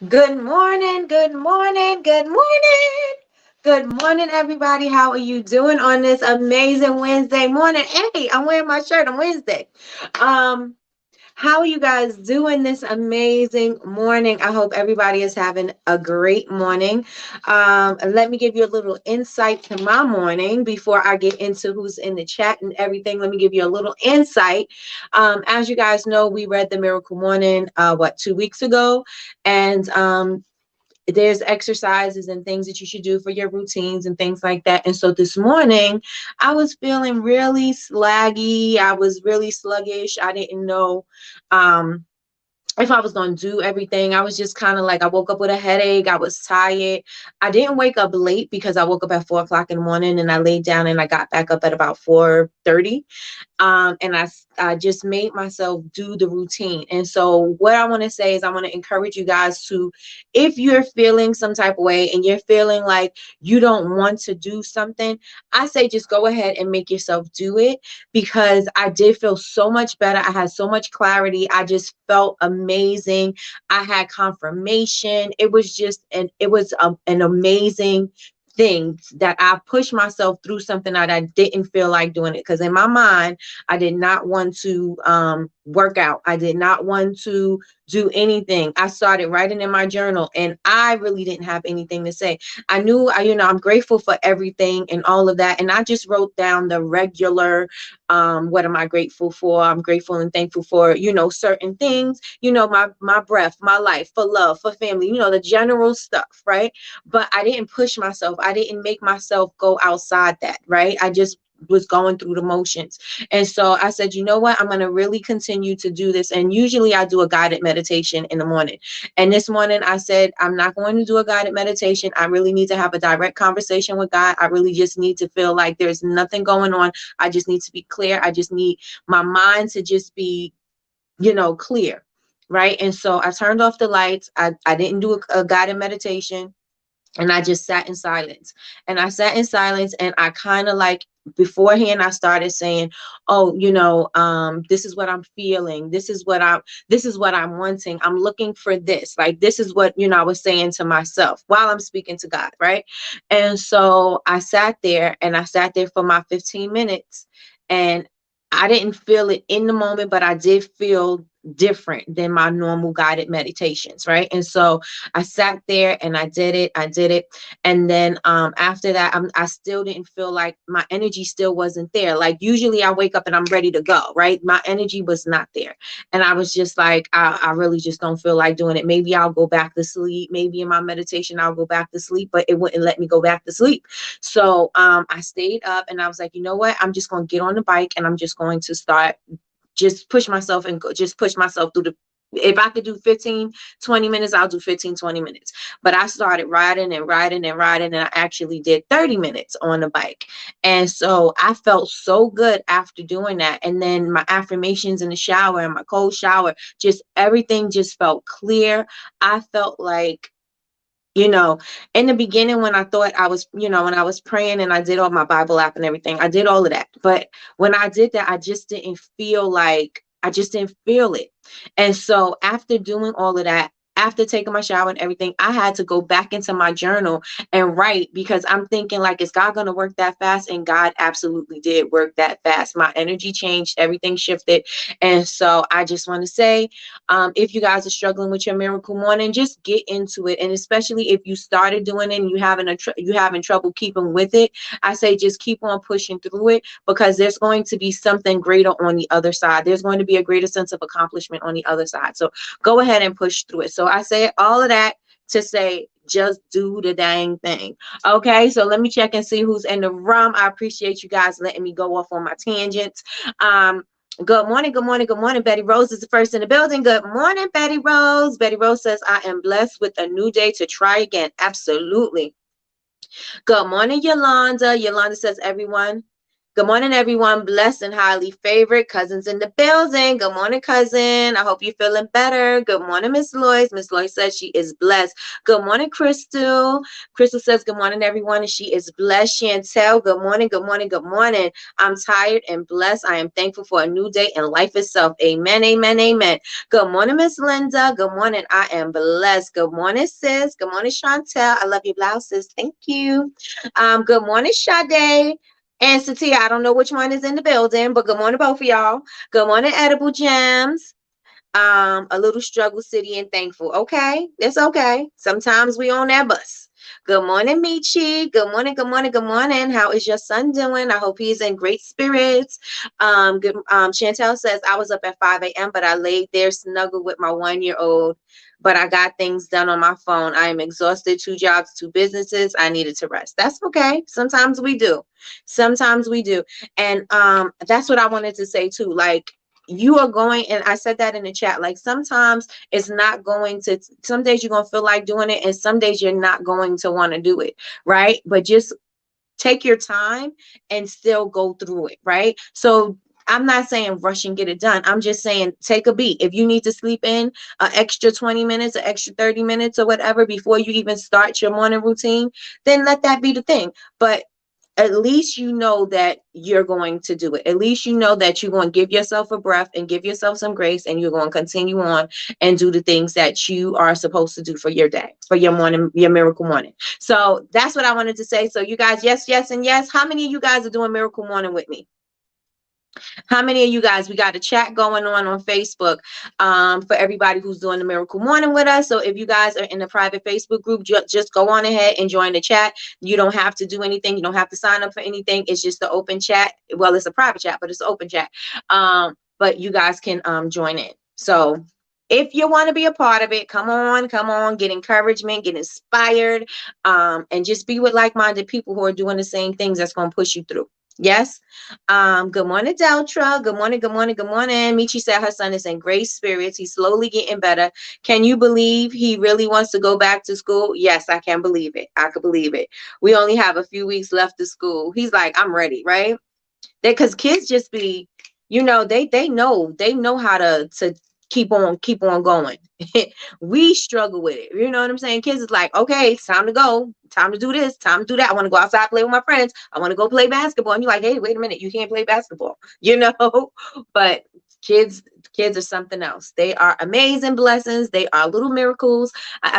Good morning, good morning, good morning. Good morning, everybody. How are you doing on this amazing Wednesday morning? Hey, I'm wearing my shirt on Wednesday. Um, how are you guys doing this amazing morning? I hope everybody is having a great morning. Let me give you a little insight to my morning before I get into who's in the chat and everything. Let me give you a little insight. As you guys know, we read the Miracle Morning, 2 weeks ago, and there's exercises and things that you should do for your routines and things like that. And so this morning, I was feeling really slaggy. I was really sluggish. I didn't know. Um, if I was going to do everything. I was just kind of like, I woke up with a headache. I was tired. I didn't wake up late because I woke up at 4 o'clock in the morning and I laid down and I got back up at about 4:30. And I just made myself do the routine. And so what I want to say is I want to encourage you guys to, if you're feeling some type of way and you're feeling like you don't want to do something, I say just go ahead and make yourself do it, because I did feel so much better. I had so much clarity. I just felt amazing. I had confirmation. It was just an amazing things that I pushed myself through something that I didn't feel like doing it. Because in my mind, I did not want to work out. I did not want to do anything. I started writing in my journal and I really didn't have anything to say. I knew, I'm grateful for everything and all of that. And I just wrote down the regular, what am I grateful for? I'm grateful and thankful for, certain things, my breath, my life, for love, for family, the general stuff, right? But I didn't push myself. I didn't make myself go outside that, right? I just was going through the motions. And so I said, you know what? I'm going to really continue to do this. And usually I do a guided meditation in the morning. And this morning I said, I'm not going to do a guided meditation. I really need to have a direct conversation with God. I really just need to feel like there's nothing going on. I just need to be clear. I just need my mind to just be, clear. Right. And so I turned off the lights. I didn't do a guided meditation. And I just sat in silence. And I sat in silence and I kind of like beforehand I started saying, oh, this is what I'm feeling. This is what I'm wanting. I'm looking for this. Like this is what, I was saying to myself while I'm speaking to God, right? And so I sat there and I sat there for my 15 minutes and I didn't feel it in the moment, but I did feel different than my normal guided meditations, right? And so I sat there and I did it. And then after that, I still didn't feel like my energy still wasn't there. Like usually I wake up and I'm ready to go, right? My energy was not there. And I was just like, I really just don't feel like doing it. Maybe I'll go back to sleep. Maybe in my meditation, I'll go back to sleep, but it wouldn't let me go back to sleep. So I stayed up and I was like, you know what? I'm just going to get on the bike and I'm just going to start just push myself and go, just push myself through the, if I could do 15, 20 minutes, I'll do 15, 20 minutes. But I started riding and riding and riding, and I actually did 30 minutes on the bike. And so I felt so good after doing that. And then my affirmations in the shower and my cold shower, just everything just felt clear. I felt like, in the beginning when I thought I was, when I was praying and I did all my Bible app and everything, I did all of that. But when I did that, I just didn't feel it. And so after doing all of that, after taking my shower and everything, I had to go back into my journal and write, because I'm thinking like, is God going to work that fast? And God absolutely did work that fast. My energy changed, everything shifted. And so I just want to say, if you guys are struggling with your miracle morning, just get into it. And especially if you started doing it and you having trouble keeping with it, I say just keep on pushing through it, because there's going to be something greater on the other side. There's going to be a greater sense of accomplishment on the other side. So go ahead and push through it. So I say all of that to say, just do the dang thing. Okay, so let me check and see who's in the room. I appreciate you guys letting me go off on my tangents. Good morning, good morning, good morning. Betty Rose is the first in the building. Good morning, Betty Rose. Betty Rose says, I am blessed with a new day to try again. Absolutely. Good morning, Yolanda. Yolanda says, everyone, Good morning, everyone. Blessed and highly favored. Cousins in the building. Good morning, cousin. I hope you're feeling better. Good morning, Miss Lois. Miss Lois says she is blessed. Good morning, Crystal. Crystal says good morning, everyone, and she is blessed. Chantel, good morning, good morning, good morning. I'm tired and blessed. I am thankful for a new day and life itself. Amen, amen, amen. Good morning, Miss Linda. Good morning. I am blessed. Good morning, sis. Good morning, Chantel. I love your blouse, sis. Thank you. Good morning, Sade. And Satia, I don't know which one is in the building, but good morning, both of y'all. Good morning, Edible Gems. A little struggle city and thankful. Okay, it's okay. Sometimes we on that bus. Good morning, Michi. Good morning, good morning, good morning. How is your son doing? I hope he's in great spirits. Chantel says I was up at 5 a.m., but I laid there snuggled with my 1-year-old. But I got things done on my phone. I am exhausted. 2 jobs, 2 businesses. I needed to rest. That's okay. Sometimes we do. Sometimes we do. And that's what I wanted to say too. Like, you are going, and I said that in the chat, like sometimes it's not going to, some days you're going to feel like doing it and some days you're not going to want to do it, right? But just take your time and still go through it, right? So I'm not saying rush and get it done. I'm just saying take a beat. If you need to sleep in an extra 20 minutes, an extra 30 minutes or whatever before you even start your morning routine, then let that be the thing. But at least you know that you're going to do it. At least you know that you're going to give yourself a breath and give yourself some grace, and you're going to continue on and do the things that you are supposed to do for your day, for your morning, your miracle morning. So that's what I wanted to say. So you guys, yes, yes, and yes. How many of you guys are doing miracle morning with me? How many of you guys, we got a chat going on Facebook for everybody who's doing the miracle morning with us. So if you guys are in the private Facebook group, just go on ahead and join the chat. You don't have to do anything. You don't have to sign up for anything. It's just the open chat. Well, it's a private chat, but it's an open chat. But you guys can join in. So if you want to be a part of it, come on, get encouragement, get inspired, and just be with like-minded people who are doing the same things that's going to push you through. Yes. Good morning, Deltra. Good morning, good morning, good morning. Michi said her son is in great spirits. He's slowly getting better. Can you believe he really wants to go back to school? Yes, I can believe it. I could believe it. We only have a few weeks left of school. He's like, I'm ready, right? Because kids just be, they know how to keep on going. We struggle with it. You know what I'm saying? Kids is like, okay, it's time to go, time to do this, time to do that. I want to go outside, play with my friends. I want to go play basketball. And you're like, hey, wait a minute, you can't play basketball, but kids kids are something else. They are amazing blessings. They are little miracles. I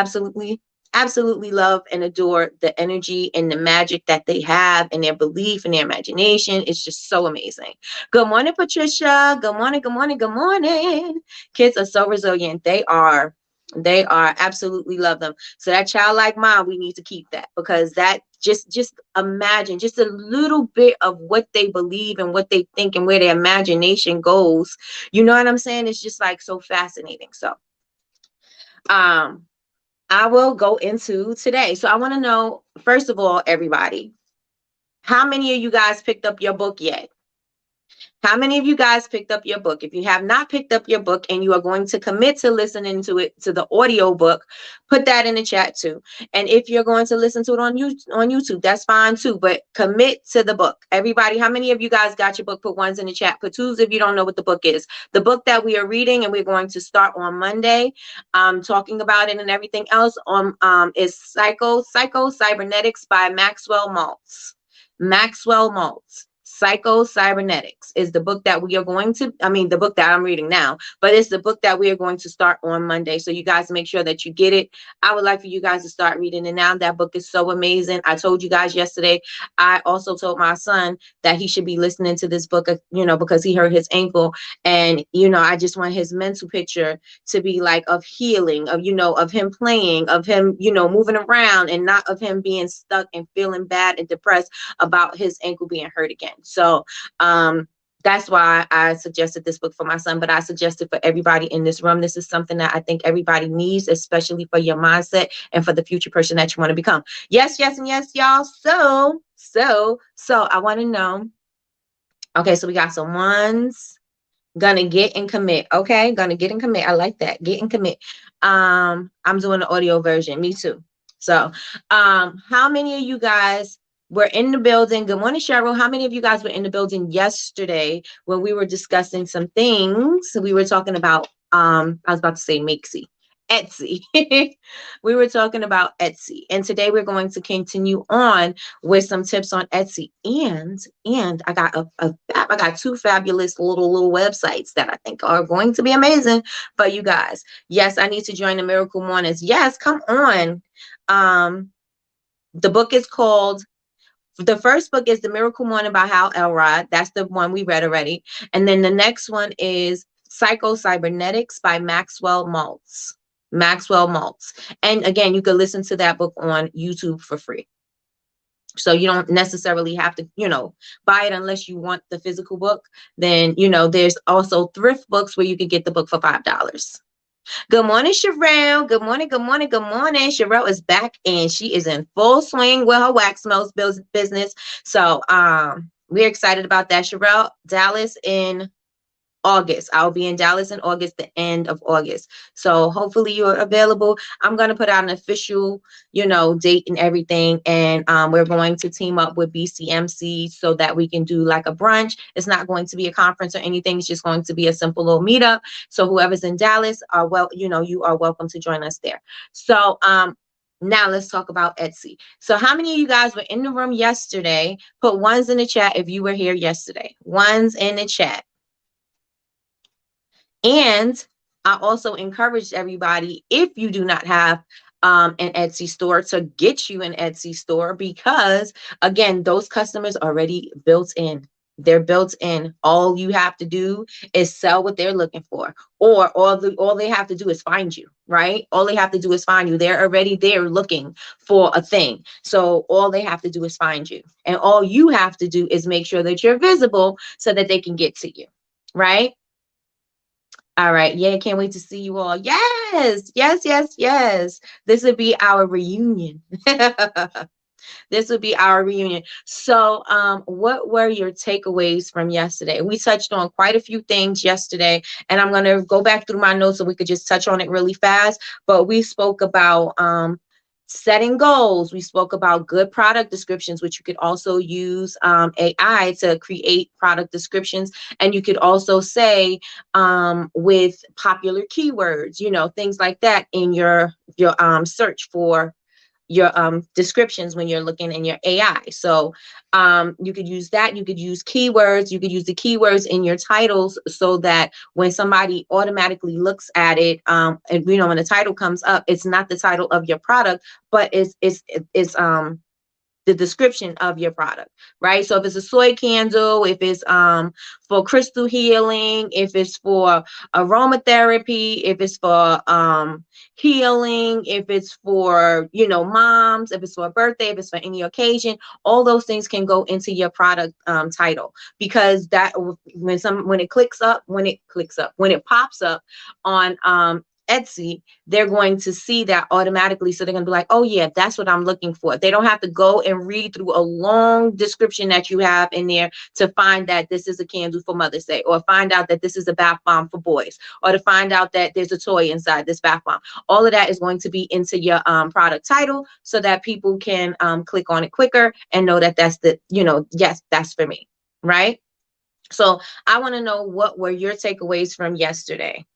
absolutely love and adore the energy and the magic that they have and their belief and their imagination. It's just so amazing. Good morning, Patricia. Good morning, good morning, good morning. Kids are so resilient. They are absolutely love them. So that childlike mind, we need to keep that, because that just imagine just a little bit of what they believe and what they think and where their imagination goes. You know what I'm saying? It's just like so fascinating. So I will go into today. So I want to know, first of all, everybody, how many of you guys picked up your book yet? How many of you guys picked up your book? If you have not picked up your book and you are going to commit to listening to it, to the audio book, put that in the chat too. And if you're going to listen to it on YouTube, that's fine too. But commit to the book. Everybody, how many of you guys got your book? Put ones in the chat. Put twos if you don't know what the book is. The book that we are reading and we're going to start on Monday, talking about it and everything else is Psycho Cybernetics by Maxwell Maltz. Maxwell Maltz. Psycho Cybernetics is the book that we are going to, the book that I'm reading now, but it's the book that we are going to start on Monday. So you guys make sure that you get it. I would like for you guys to start reading it now. That book is so amazing. I told you guys yesterday, I also told my son that he should be listening to this book, because he hurt his ankle. And, I just want his mental picture to be like of healing, of him playing, of him, moving around, and not of him being stuck and feeling bad and depressed about his ankle being hurt again. So that's why I suggested this book for my son, but I suggested for everybody in this room. This is something that I think everybody needs, especially for your mindset and for the future person that you want to become. Yes, yes, and yes, y'all. So I want to know. Okay, so we got some ones. Gonna get and commit. Okay, gonna get and commit. I like that. Get and commit. I'm doing the audio version. Me too. So how many of you guys We're in the building. Good morning, Cheryl. How many of you guys were in the building yesterday when we were discussing some things? We were talking about, I was about to say Etsy. We were talking about Etsy. And today we're going to continue on with some tips on Etsy. And I got I got two fabulous little websites that I think are going to be amazing for you guys. Yes, I need to join the Miracle Mornings. Yes, come on. The book is called, the first book is The Miracle Morning by Hal Elrod. That's the one we read already. And then the next one is Psycho Cybernetics by Maxwell Maltz. Maxwell Maltz. And again, you can listen to that book on YouTube for free. So you don't necessarily have to, buy it unless you want the physical book. Then, there's also thrift books where you can get the book for $5. Good morning, Sherelle. Good morning, good morning, good morning. Sherelle is back and she is in full swing with her wax melts business. So we're excited about that. Sherelle, Dallas in August. I'll be in Dallas in August, the end of August. So hopefully you're available. I'm going to put out an official, date and everything. And we're going to team up with BCMC so that we can do like a brunch. It's not going to be a conference or anything. It's just going to be a simple little meetup. So whoever's in Dallas, you are welcome to join us there. So, now let's talk about Etsy. So how many of you guys were in the room yesterday? Put ones in the chat if you were here yesterday. Ones in the chat. And I also encouraged everybody, if you do not have an Etsy store, to get you an Etsy store, because again, those customers are already built in. They're built in. All you have to do is sell what they're looking for, or all they have to do is find you, right? All they have to do is find you. They're already there looking for a thing. So all they have to do is find you. And all you have to do is make sure that you're visible so that they can get to you, right? All right. Yeah, can't wait to see you all. Yes, yes, yes, yes. This would be our reunion. This would be our reunion. So what were your takeaways from yesterday? We touched on quite a few things yesterday, and I'm going to go back through my notes so we could just touch on it really fast. But we spoke about setting goals. We spoke about good product descriptions, which you could also use AI to create product descriptions. And you could also say with popular keywords, things like that in your search for your descriptions when you're looking in your AI. So you could use that. You could use keywords. You could use the keywords in your titles so that when somebody automatically looks at it, and when the title comes up, it's not the title of your product, but it's the description of your product, right? So if it's a soy candle, if it's for crystal healing, if it's for aromatherapy, if it's for healing, if it's for moms, if it's for a birthday, if it's for any occasion, all those things can go into your product title, because that when it pops up on Etsy, they're going to see that automatically. So they're going to be like, oh yeah, that's what I'm looking for. They don't have to go and read through a long description that you have in there to find that this is a candle for Mother's Day, or find out that this is a bath bomb for boys, or to find out that there's a toy inside this bath bomb. All of that is going to be into your product title so that people can click on it quicker and know that that's the, yes, that's for me, right? So I want to know, what were your takeaways from yesterday?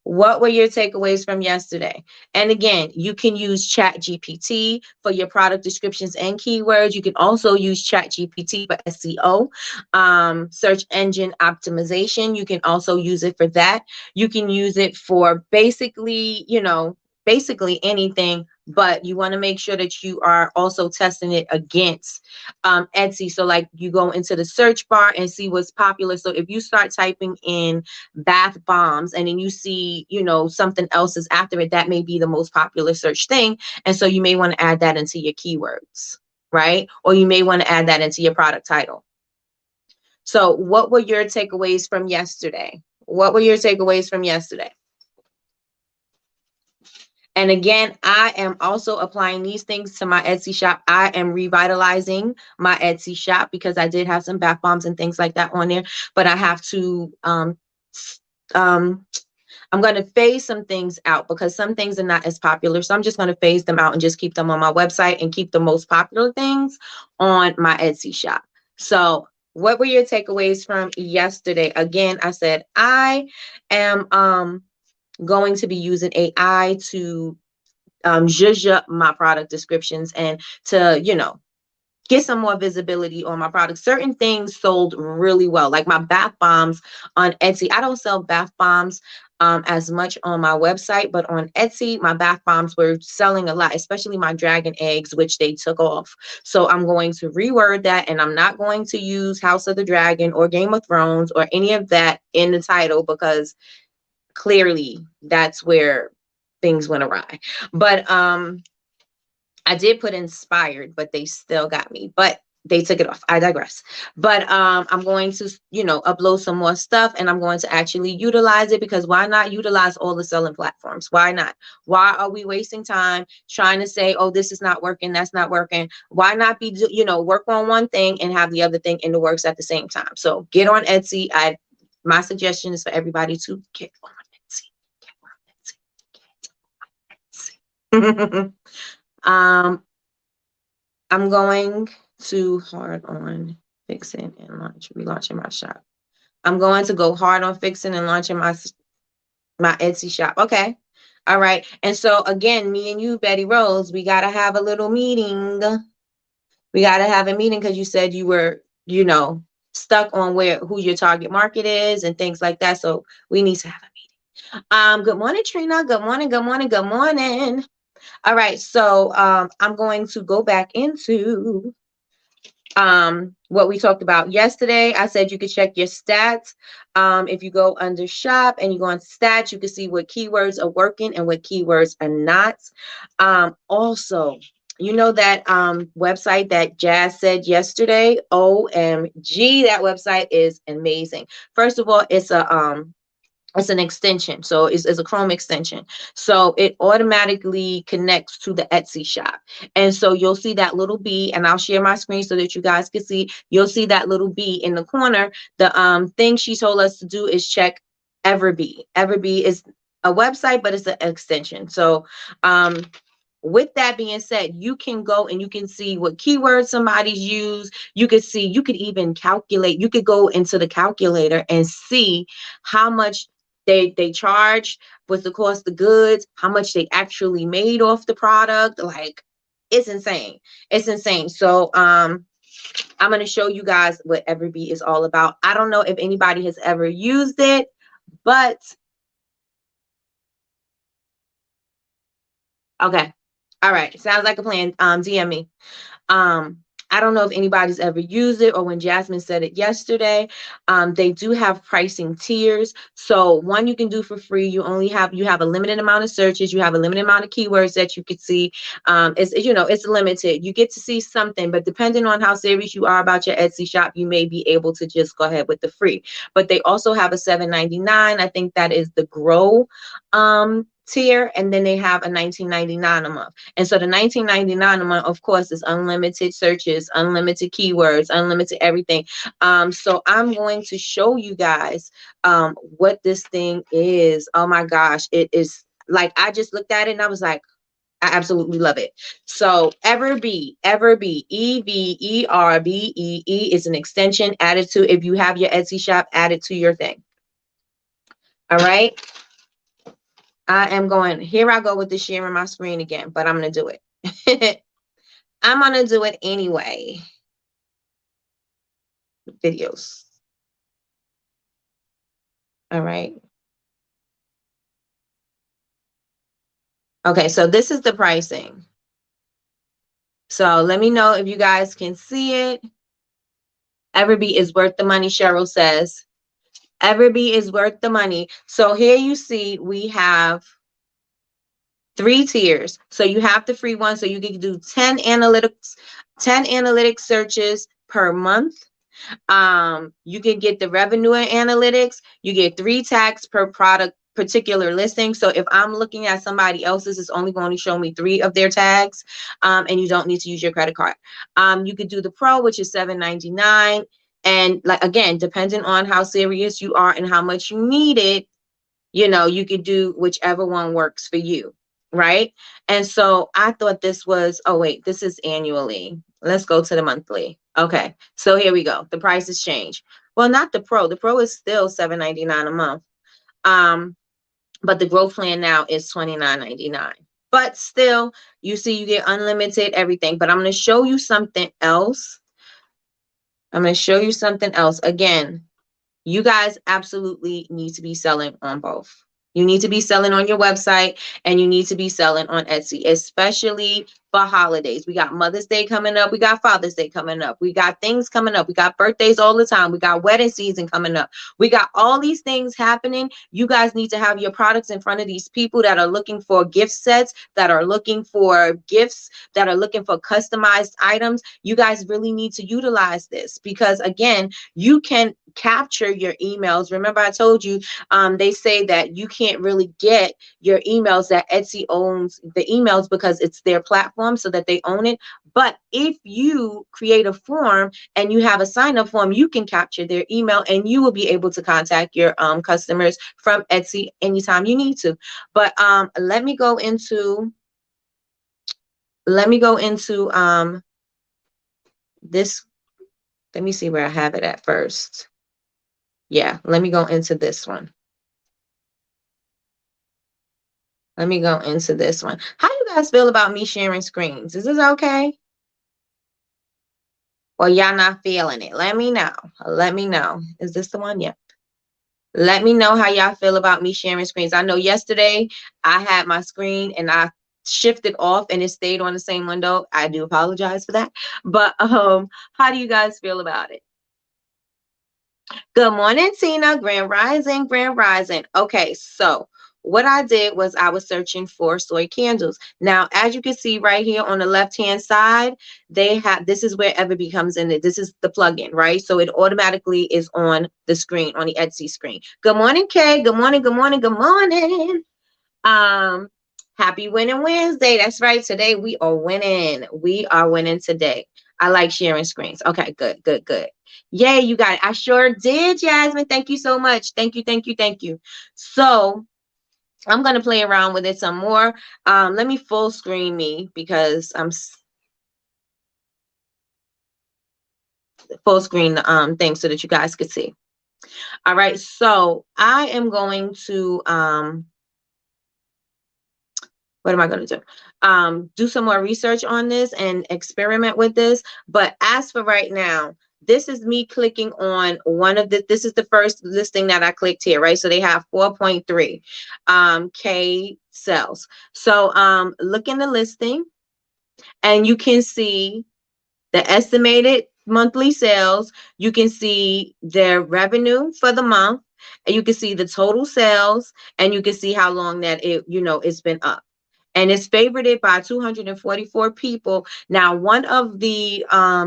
What were your takeaways from yesterday? And again, you can use ChatGPT for your product descriptions and keywords. You can also use ChatGPT for SEO, search engine optimization. You can also use it for that. You can use it for basically anything, but you want to make sure that you are also testing it against Etsy. So like, you go into the search bar and see what's popular. So if you start typing in bath bombs and then you see, something else is after it, that may be the most popular search thing. And so you may want to add that into your keywords, right? Or you may want to add that into your product title. So what were your takeaways from yesterday? What were your takeaways from yesterday? And again, I am also applying these things to my Etsy shop. I am revitalizing my Etsy shop because I did have some bath bombs and things like that on there, but I have to I'm going to phase some things out because some things are not as popular. So I'm just going to phase them out and just keep them on my website and keep the most popular things on my Etsy shop. So what were your takeaways from yesterday? Again, I said I am going to be using AI to zhuzh up my product descriptions and to, get some more visibility on my products. Certain things sold really well, like my bath bombs on Etsy. I don't sell bath bombs as much on my website, but on Etsy, my bath bombs were selling a lot, especially my dragon eggs, which they took off. So I'm going to reword that, and I'm not going to use House of the Dragon or Game of Thrones or any of that in the title because clearly that's where things went awry. But I did put inspired, but they still got me. But they took it off. I digress. But I'm going to, upload some more stuff, and I'm going to actually utilize it, because why not utilize all the selling platforms? Why not? Why are we wasting time trying to say, oh, this is not working, that's not working? Why not be, work on one thing and have the other thing in the works at the same time? So get on Etsy. My suggestion is for everybody to get on Etsy. Get on Etsy. I'm going to hard on fixing and relaunching my shop. I'm going to go hard on fixing and launching my Etsy shop. Okay. All right. And so again, me and you, Betty Rose, we got to have a little meeting. We got to have a meeting because you said you were, stuck on who your target market is and things like that. So we need to have a meeting. Good morning, Trina. Good morning. Good morning. Good morning. All right, so I'm going to go back into what we talked about yesterday. I said you could check your stats. If you go under shop and you go on stats, you can see what keywords are working and what keywords are not. Also, that website that Jazz said yesterday, OMG, that website is amazing. First of all, it's an extension. So it's a Chrome extension. So it automatically connects to the Etsy shop. And so you'll see that little B, and I'll share my screen so that you guys can see. You'll see that little B in the corner. The thing she told us to do is check Everbee. Everbee is a website, but it's an extension. So with that being said, you can go and you can see what keywords somebody's used. You could even calculate. You could go into the calculator and see how much they charge, what's the cost of goods, how much they actually made off the product. Like, it's insane. It's insane. So I'm going to show you guys what Everbee is all about. I don't know if anybody has ever used it, but okay. All right. Sounds like a plan. DM me. I don't know if anybody's ever used it, or when Jasmine said it yesterday. They do have pricing tiers. So one you can do for free. You have a limited amount of searches. You have a limited amount of keywords that you could see. It's limited. You get to see something, but depending on how serious you are about your Etsy shop, you may be able to just go ahead with the free. But they also have a $7.99. I think that is the Grow tier, and then they have a $19.99 a month. And so the $19.99 a month, of course, is unlimited searches, unlimited keywords, unlimited everything. So I'm going to show you guys what this thing is. Oh my gosh, it is like, I just looked at it and I was like, I absolutely love it. So Everbee, Everbee, is an extension added to, if you have your Etsy shop, added to your thing. All right. Here I go with the sharing my screen again, but I'm going to do it. I'm going to do it anyway. Videos. All right. Okay, so this is the pricing. So let me know if you guys can see it. Everbee is worth the money, Cheryl says. Everbee is worth the money. So here you see we have 3 tiers. So you have the free one, so you can do 10 analytics searches per month. You can get the revenue and analytics. You get 3 tags per product particular listing. So if I'm looking at somebody else's, it's only going to show me 3 of their tags, and you don't need to use your credit card. You could do the Pro, which is $7.99. And like, again, depending on how serious you are and how much you need it, You could do whichever one works for you, right? And so I thought this was, oh wait, this is annually. Let's go to the monthly. Okay, so here we go. The prices change. Well, not the pro. The pro is still $7.99 a month. But the growth plan now is $29.99. But still, you see, you get unlimited everything. But I'm going to show you something else. Again, you guys absolutely need to be selling on both. You need to be selling on your website, and you need to be selling on Etsy, especially for holidays. We got Mother's Day coming up. We got Father's Day coming up. We got things coming up. We got birthdays all the time. We got wedding season coming up. We got all these things happening. You guys need to have your products in front of these people that are looking for gift sets, that are looking for gifts, that are looking for customized items. You guys really need to utilize this because, again, you can capture your emails. Remember, I told you, they say that you can't really get your emails, that Etsy owns the emails because it's their platform, so that they own it. But if you create a form and you have a sign up form, you can capture their email and you will be able to contact your customers from Etsy anytime you need to. But let me go into this. Let me see where I have it at first. Yeah, let me go into this one. How do you guys feel about me sharing screens? Is this okay? Or y'all not feeling it? Let me know. Is this the one? Yep. Let me know how y'all feel about me sharing screens. I know yesterday I had my screen and I shifted off and it stayed on the same window. I do apologize for that. But how do you guys feel about it? Good morning, Tina. Grand Rising, Grand Rising. Okay, so what I did was I was searching for soy candles. Now, as you can see right here on the left-hand side, they have, this is where Everbee comes in. This is the plugin, right? So it automatically is on the screen, on the Etsy screen. Good morning, Kay. Good morning, good morning, good morning. Happy Winning Wednesday. That's right. Today we are winning. We are winning today. I like sharing screens. Okay, good, good, good. Yay, you got it. I sure did, Jasmine. Thank you so much. Thank you, thank you, thank you. So I'm going to play around with it some more. Let me full screen me because I'm full screen the thing so that you guys could see. All right, so I am going to what am I going to do? Do some more research on this and experiment with this. But as for right now, this is me clicking on one of this is the first listing that I clicked here, right? So they have 4.3 K sales. So look in the listing and you can see the estimated monthly sales. You can see their revenue for the month, and you can see the total sales, and you can see how long that it's been up. And it's favorited by 244 people. Now, one of the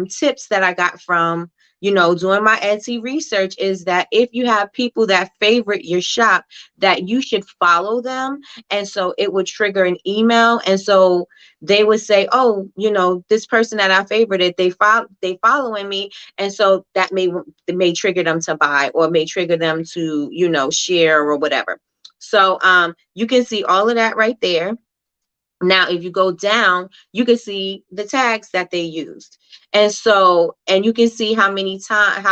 tips that I got from, doing my Etsy research is that if you have people that favorite your shop, that you should follow them. And so it would trigger an email. And so they would say, oh, this person that I favorited, they following me. And so that may trigger them to buy or may trigger them to, share or whatever. So you can see all of that right there. Now, if you go down, you can see the tags that they used. And you can see how many times,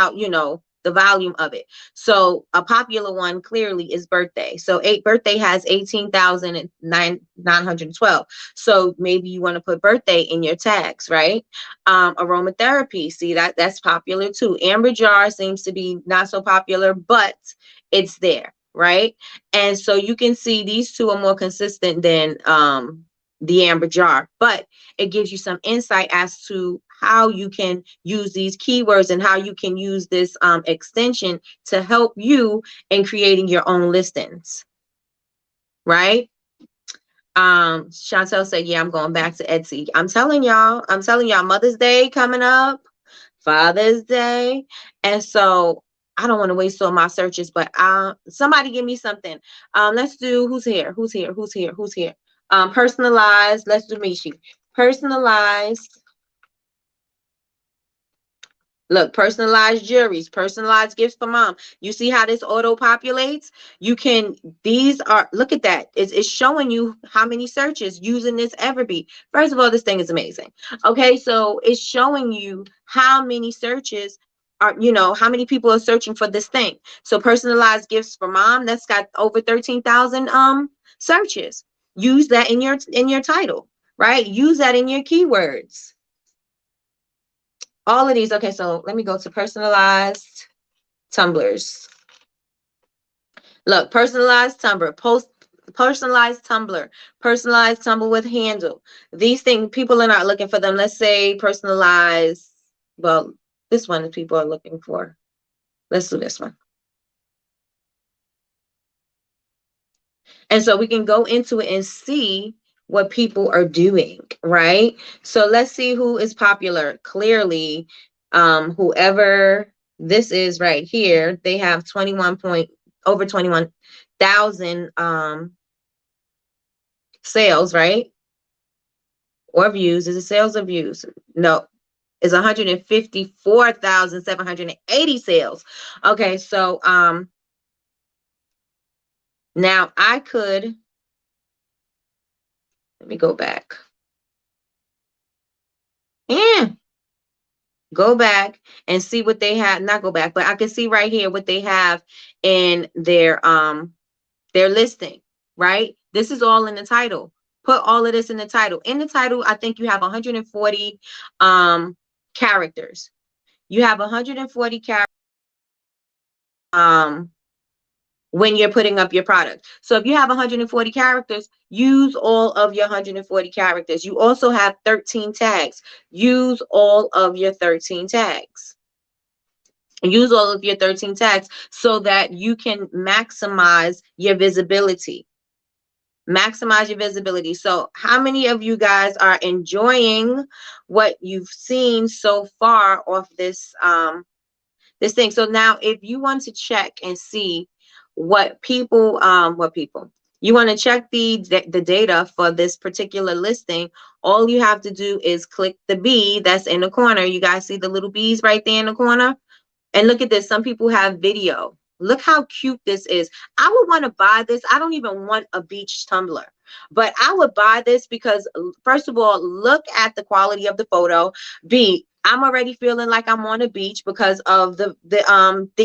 the volume of it. So a popular one clearly is birthday. So birthday has 18,912. So maybe you want to put birthday in your tags, right? Aromatherapy, see that's popular too. Amber jar seems to be not so popular, but it's there, right? And so you can see these two are more consistent than the amber jar, but it gives you some insight as to how you can use these keywords and how you can use this extension to help you in creating your own listings, right? Chantel said, yeah, I'm going back to Etsy. I'm telling y'all, Mother's Day coming up, Father's Day. And so I don't want to waste all my searches, but somebody give me something. Let's do, who's here? Personalized. Let's do Mishi. Personalized Look, personalized jewelries, personalized gifts for mom. You see how this auto populates? You can, these are, look at that. It's showing you how many searches using this Everbee. First of all, this thing is amazing. Okay, so it's showing you how many searches are, you know, how many people are searching for this thing. So personalized gifts for mom, that's got over 13,000 searches. Use that in your title, right? Use that in your keywords. All of these. Okay, so let me go to personalized tumblers. Look, personalized tumbler, personalized tumbler, personalized tumble with handle. These things, people are not looking for them. Let's say personalized. Well, this one people are looking for. Let's do this one. And so we can go into it and see what people are doing, right? So let's see who is popular. Clearly, whoever this is right here, they have over 21,000 sales, right? Or views. Is it sales or views? No, it's 154,780 sales. Okay, so now I could, let me go back. Yeah. Go back and see what they have. Not go back, but I can see right here what they have in their listing, right? This is all in the title. Put all of this in the title. In the title, I think you have 140 characters. You have 140 characters when you're putting up your product. So if you have 140 characters, use all of your 140 characters. You also have 13 tags. Use all of your 13 tags. Use all of your 13 tags so that you can maximize your visibility. Maximize your visibility. So how many of you guys are enjoying what you've seen so far off this this thing? So now if you want to check and see what people you want to check the data for this particular listing, all you have to do is click the bee that's in the corner. You guys see the little bees right there in the corner? And look at this. Some people have video. Look how cute this is. I would want to buy this. I don't even want a beach tumbler, but I would buy this because, first of all, look at the quality of the photo. B, I'm already feeling like I'm on a beach because of the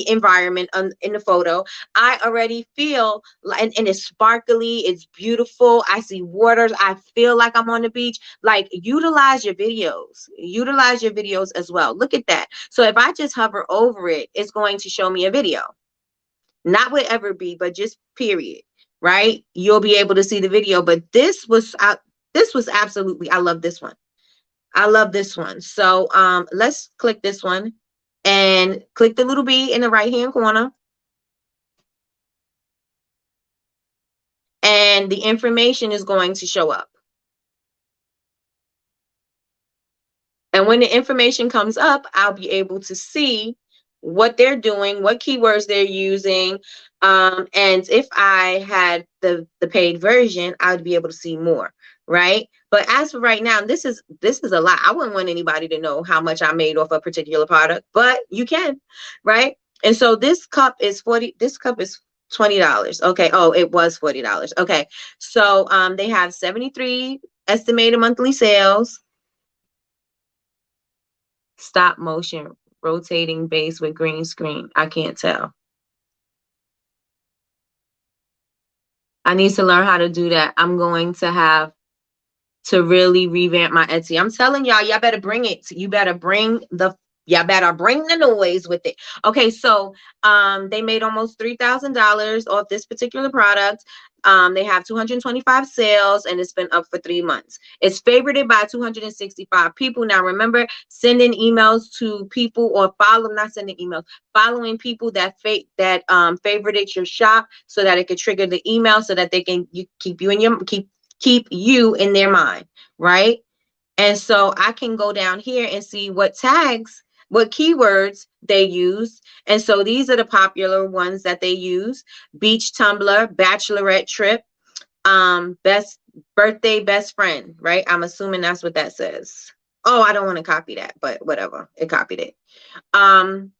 environment in the photo. I already feel like, and it's sparkly, it's beautiful. I see waters. I feel like I'm on the beach. Like, utilize your videos as well. Look at that. So if I just hover over it, it's going to show me a video. Not with Everbee, but just period, right? You'll be able to see the video. But this was absolutely, I love this one. I love this one. So let's click this one and click the little bee in the right hand corner. And the information is going to show up. And when the information comes up, I'll be able to see what they're doing, what keywords they're using. And if I had the paid version, I would be able to see more, right? But as for right now, this is a lot. I wouldn't want anybody to know how much I made off a particular product, but you can, right? And so this cup is $20. Okay. Oh, it was $40. Okay. So they have 73 estimated monthly sales. Stop motion rotating base with green screen. I can't tell. I need to learn how to do that. I'm going to have to really revamp my Etsy. I'm telling y'all better bring it. Y'all better bring the noise with it. Okay, so they made almost $3,000 off this particular product. They have 225 sales and it's been up for 3 months. It's favorited by 265 people. Now remember, sending emails to people or following people that favorited your shop so that it could trigger the email so that they can keep you in their mind, right? And so I can go down here and see what keywords they use. And so these are the popular ones that they use: beach tumbler, bachelorette trip, best friend, right? I'm assuming that's what that says. Oh, I don't want to copy that, but whatever. It copied it. Um,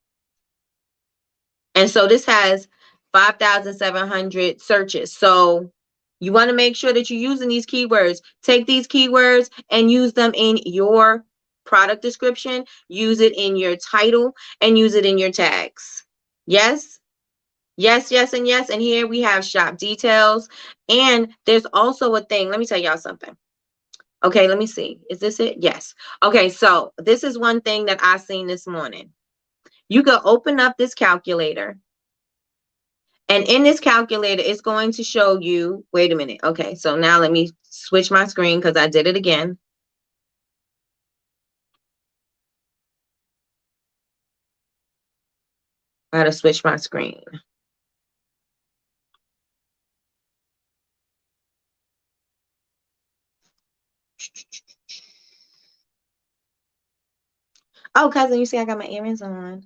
and so this has 5,700 searches. So you want to make sure that you're using these keywords. Take these keywords and use them in your product description, use it in your title, and use it in your tags. Yes? Yes, yes, and yes. And here we have shop details. And there's also a thing. Let me tell y'all something. Okay, let me see. Is this it? Yes. Okay, so this is one thing that I seen this morning. You could open up this calculator. And in this calculator, it's going to show you, wait a minute. Okay, so now let me switch my screen because I did it again. I gotta switch my screen. Oh, cousin, you see I got my earrings on.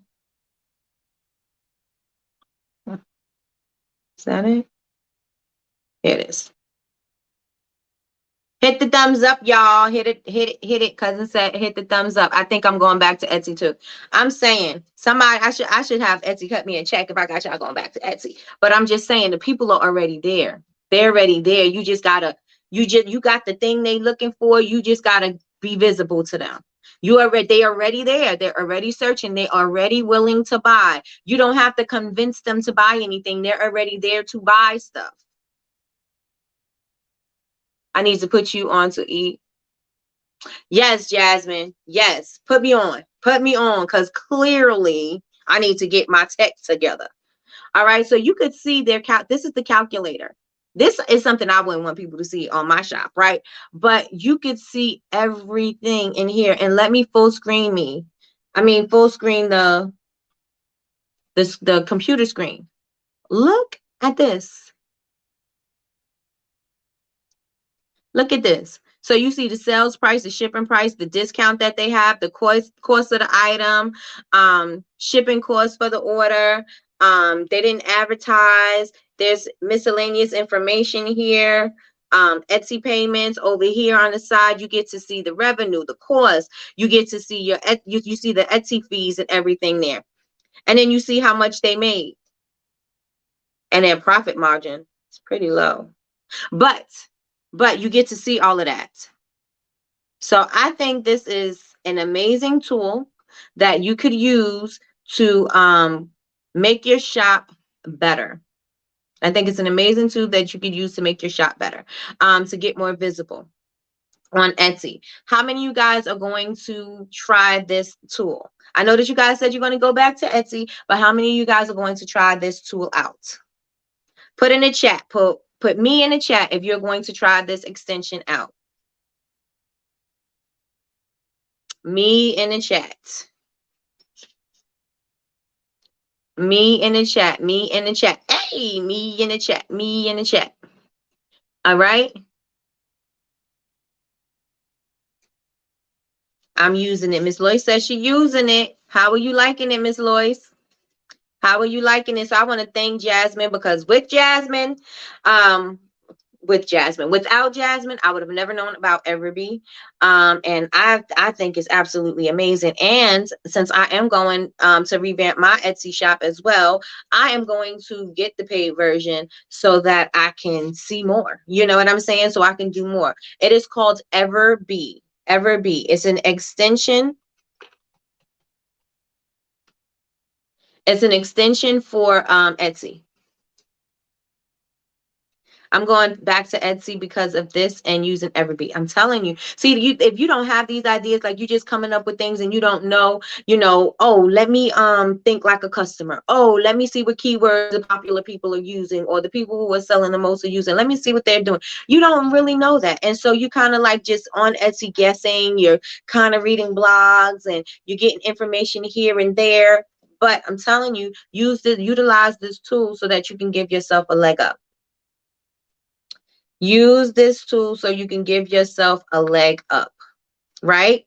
Is that it? Here it is. Hit the thumbs up, y'all. Hit it, hit it, hit it. Cousin said hit the thumbs up. I think I'm going back to Etsy too. I'm saying somebody I should have Etsy cut me a check if I got y'all going back to Etsy. But I'm just saying the people are already there. They're already there. You just gotta, you got the thing they looking for. You just gotta be visible to them. They already there. They're already searching. They already willing to buy. You don't have to convince them to buy anything. They're already there to buy stuff. I need to put you on to eat. Yes, Jasmine. Yes. Put me on. Put me on because clearly I need to get my text together. All right. So you could see this is the calculator. This is something I wouldn't want people to see on my shop, right? But you could see everything in here. And let me full screen full screen the computer screen. Look at this. Look at this. So you see the sales price, the shipping price, the discount that they have, the cost of the item, shipping costs for the order. They didn't advertise. There's miscellaneous information here. Etsy payments over here on the side. You get to see the revenue, the cost. You get to see you see the Etsy fees and everything there. And then you see how much they made. And their profit margin is pretty low. But you get to see all of that. So I think this is an amazing tool that you could use to make your shop better. I think it's an amazing tool that you could use to make your shop better, to get more visible on Etsy. How many of you guys are going to try this tool? I know that you guys said you're going to go back to Etsy, but how many of you guys are going to try this tool out? Put in the chat. Put me in the chat if you're going to try this extension out. Me in the chat. Me in the chat. Me in the chat. Hey, me in the chat. Me in the chat. All right. I'm using it. Miss Lois says she's using it. How are you liking it, Miss Lois? How are you liking it? So I want to thank Jasmine because without Jasmine, I would have never known about Everbee. And I think it's absolutely amazing. And since I am going to revamp my Etsy shop as well, I am going to get the paid version so that I can see more. You know what I'm saying? So I can do more. It is called Everbee. Everbee. It's an extension. It's an extension for Etsy. I'm going back to Etsy because of this and using Everbee. I'm telling you. See, if you don't have these ideas, like you just coming up with things and you don't know, oh, let me think like a customer. Oh, let me see what keywords the popular people are using or the people who are selling the most are using. Let me see what they're doing. You don't really know that. And so you kind of like just on Etsy guessing. You're kind of reading blogs and you're getting information here and there. But I'm telling you, utilize this tool so that you can give yourself a leg up. Use this tool so you can give yourself a leg up, right?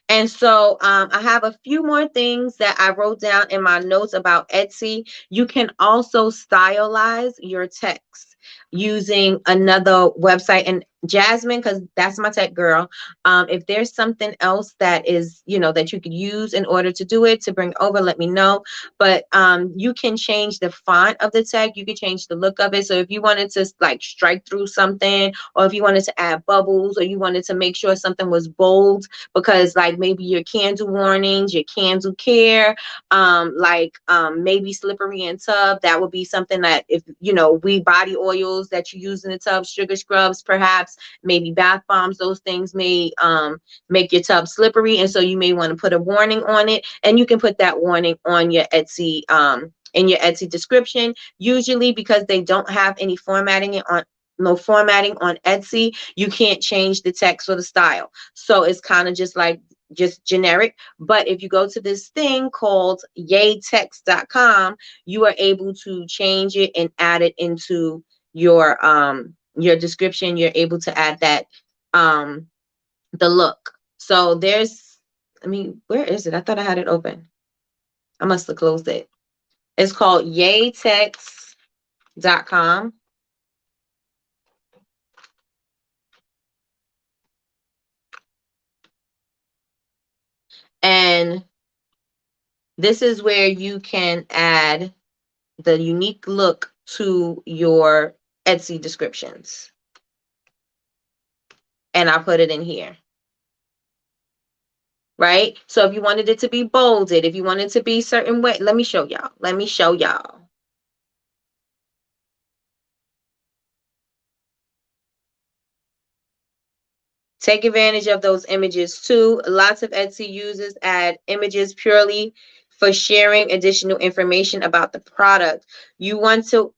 And so I have a few more things that I wrote down in my notes about Etsy. You can also stylize your text using another website. And Jasmine, because that's my tech girl. If there's something else that is, that you could use in order to do it, to bring over, let me know. But you can change the font of the tech. You can change the look of it. So if you wanted to like strike through something, or if you wanted to add bubbles, or you wanted to make sure something was bold, because like maybe your candle warnings, your candle care, maybe slippery in tub, that would be something that, if we body oils that you use in the tub, sugar scrubs, perhaps maybe bath bombs, those things may make your tub slippery, and so you may want to put a warning on it, and you can put that warning on your Etsy in your Etsy description. Usually, because they don't have any formatting on no formatting on Etsy, you can't change the text or the style, so it's kind of just generic. But if you go to this thing called yaytext.com, you are able to change it and add it into your description. You're able to add that the look. So where is it? I thought I had it open. I must have closed it. It's called yaytext.com. And this is where you can add the unique look to your Etsy descriptions. And I put it in here. Right? So if you wanted it to be bolded, if you wanted it to be certain way, let me show y'all. Take advantage of those images too. Lots of Etsy users add images purely for sharing additional information about the product. You want to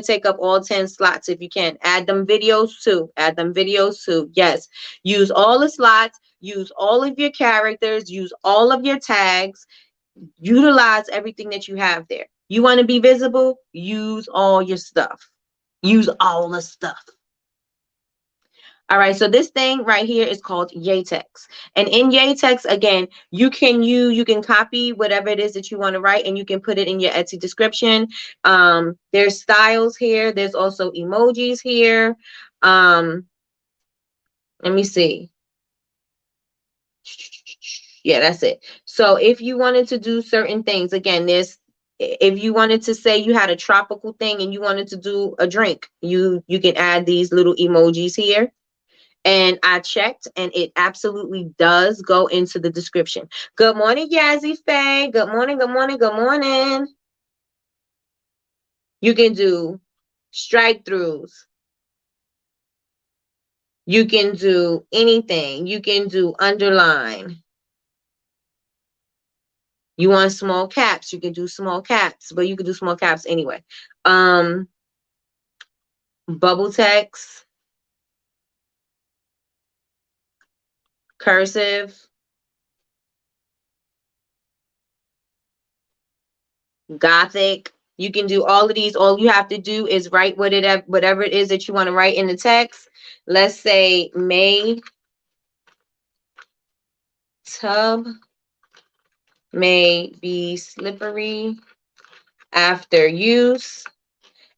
take up all 10 slots if you can. Add them videos too. Yes. Use all the slots, use all of your characters, use all of your tags, utilize everything that you have there. You want to be visible? Use all your stuff. Use all the stuff. All right, so this thing right here is called Yatex. And in Yatex, again, you can copy whatever it is that you want to write, and you can put it in your Etsy description. There's styles here. There's also emojis here. Let me see. Yeah, that's it. So if you wanted to do certain things, again, if you wanted to say you had a tropical thing and you wanted to do a drink, you can add these little emojis here. And I checked, and it absolutely does go into the description. Good morning, Yazzie Faye. Good morning, good morning, good morning. You can do strike throughs. You can do anything. You can do underline. You want small caps, you can do small caps, but you can do small caps anyway. Bubble text, cursive, Gothic. You can do all of these. All you have to do is write whatever it is that you want to write in the text. Let's say may tub may be slippery after use.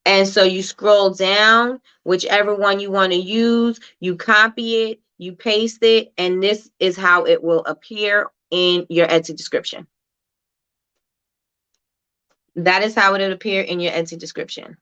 And so you scroll down, whichever one you want to use, you copy it, you paste it, and this is how it will appear in your Etsy description. That is how it will appear in your Etsy description.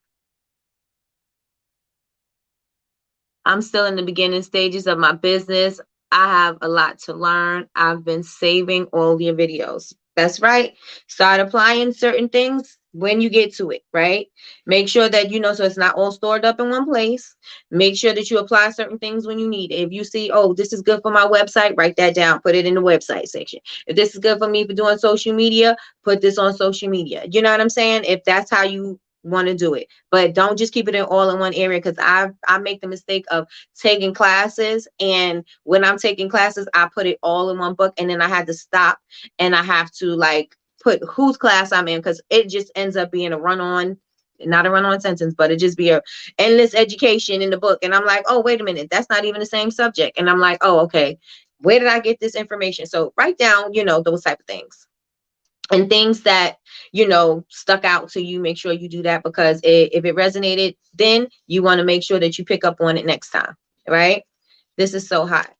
I'm still in the beginning stages of my business. I have a lot to learn. I've been saving all your videos. That's right. Start applying certain things when you get to it, right? Make sure that so it's not all stored up in one place. Make sure that you apply certain things when you need it. If you see, oh, this is good for my website, write that down, put it in the website section. If this is good for me for doing social media, put this on social media. You know what I'm saying? If that's how you want to do it, but don't just keep it all in one area, because I make the mistake of taking classes, and when I'm taking classes I put it all in one book, and then I had to stop and I have to like put whose class I'm in, because it just ends up being a not a run-on sentence, but it just be a endless education in the book, and I'm like, oh, wait a minute, that's not even the same subject, and I'm like, oh, okay, where did I get this information? So write down those type of things. And things that stuck out to you, make sure you do that, because if it resonated then, you want to make sure that you pick up on it next time, right? This is so hot.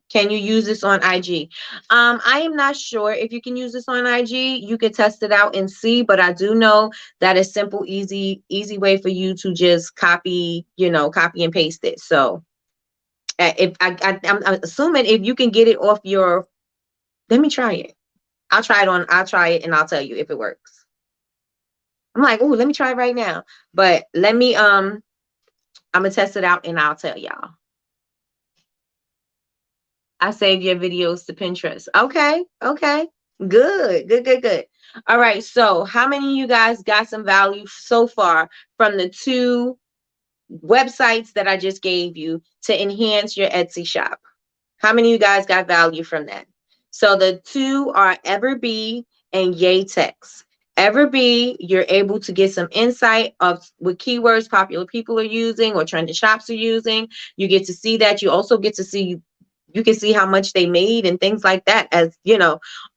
Can you use this on IG? I am not sure if you can use this on IG. You can test it out and see, but I do know that it's simple, easy way for you to just copy, copy and paste it. So if I'm assuming if you can get it off your, let me try it. I'll try it and I'll tell you if it works. I'm like, oh, let me try it right now. But let me, I'm gonna test it out and I'll tell y'all. I save your videos to Pinterest. Okay, okay. Good. All right, so how many of you guys got some value so far from the two websites that I just gave you to enhance your Etsy shop? How many of you guys got value from that? So the two are Everbee and Yatex. Everbee, you're able to get some insight of what keywords popular people are using or trending shops are using. You get to see that. You also get to see, you can see how much they made and things like that, as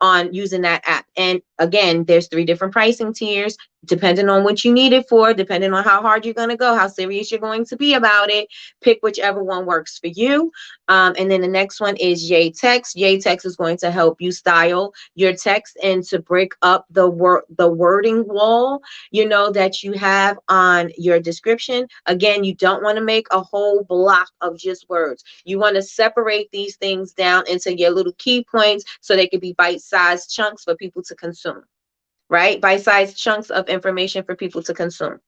on using that app. And again, there's 3 different pricing tiers depending on what you need it for, depending on how hard you're going to go, how serious you're going to be about it. Pick whichever one works for you. And then the next one is Yatex. Yatex is going to help you style your text and to break up the wording wall, that you have on your description. Again, you don't want to make a whole block of just words. You want to separate these things down into your little key points so they could be bite-sized chunks for people to consume, right? Bite-sized chunks of information for people to consume.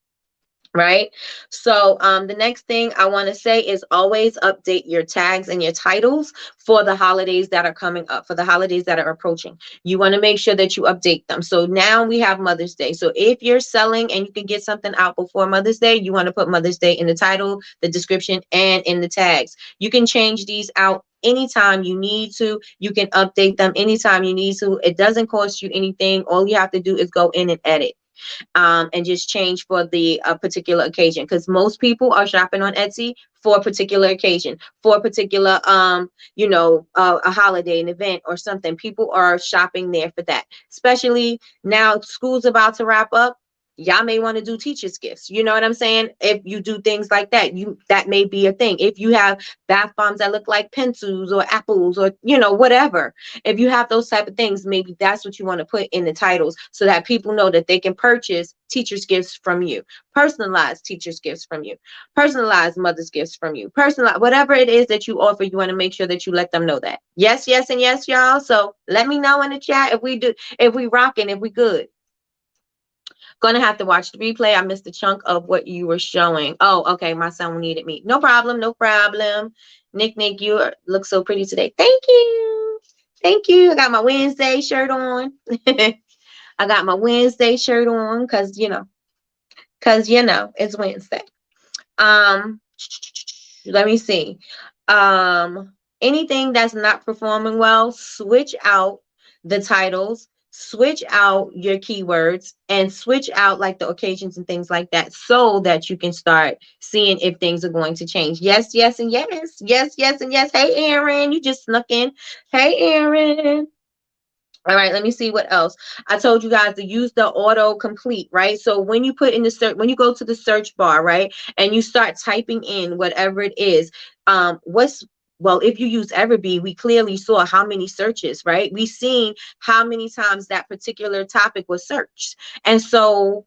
Right. So the next thing I want to say is always update your tags and your titles for the holidays that are coming up, for the holidays that are approaching. You want to make sure that you update them. So now we have Mother's Day. So if you're selling and you can get something out before Mother's Day, you want to put Mother's Day in the title, the description, and in the tags. You can change these out anytime you need to. You can update them anytime you need to. It doesn't cost you anything. All you have to do is go in and edit. And just change for the particular occasion, because most people are shopping on Etsy for a particular occasion, for a particular a holiday, an event or something. People are shopping there for that, especially now school's about to wrap up. Y'all may want to do teachers gifts. You know what I'm saying? If you do things like that, that may be a thing. If you have bath bombs that look like pencils or apples or whatever, if you have those type of things, maybe that's what you want to put in the titles so that people know that they can purchase teachers gifts from you, personalized teachers gifts from you, personalized mother's gifts from you, personalized, whatever it is that you offer. You want to make sure that you let them know that. Yes, and yes, y'all. So let me know in the chat if we rocking, if we good. Gonna have to watch the replay. I missed a chunk of what you were showing. Oh, okay. My son needed me. No problem. Nick, you look so pretty today. Thank you. I got my Wednesday shirt on. I got my Wednesday shirt on because it's Wednesday. Let me see. Anything that's not performing well, switch out the titles, switch out your keywords, and switch out like the occasions and things like that, so that you can start seeing if things are going to change. Yes, and yes. Yes, and yes. Hey, Aaron, you just snuck in. Hey, Aaron. All right, let me see what else. I told you guys to use the auto complete, right? So when you put in the search, when you go to the search bar, right, and you start typing in whatever it is, if you use Everbee, we clearly saw how many searches, right? We seen how many times that particular topic was searched. And so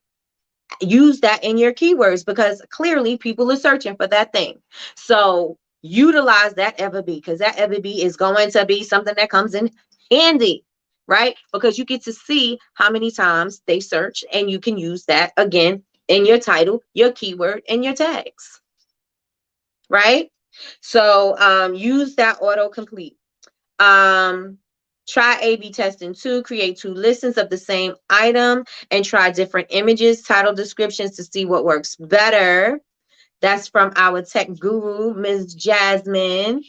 use that in your keywords, because clearly people are searching for that thing. So utilize that Everbee, because that Everbee is going to be something that comes in handy, right? Because you get to see how many times they search, and you can use that again in your title, your keyword, and your tags, right? So use that autocomplete. Try A/B testing too. Create 2 listings of the same item and try different images, title descriptions to see what works better. That's from our tech guru, Ms. Jasmine.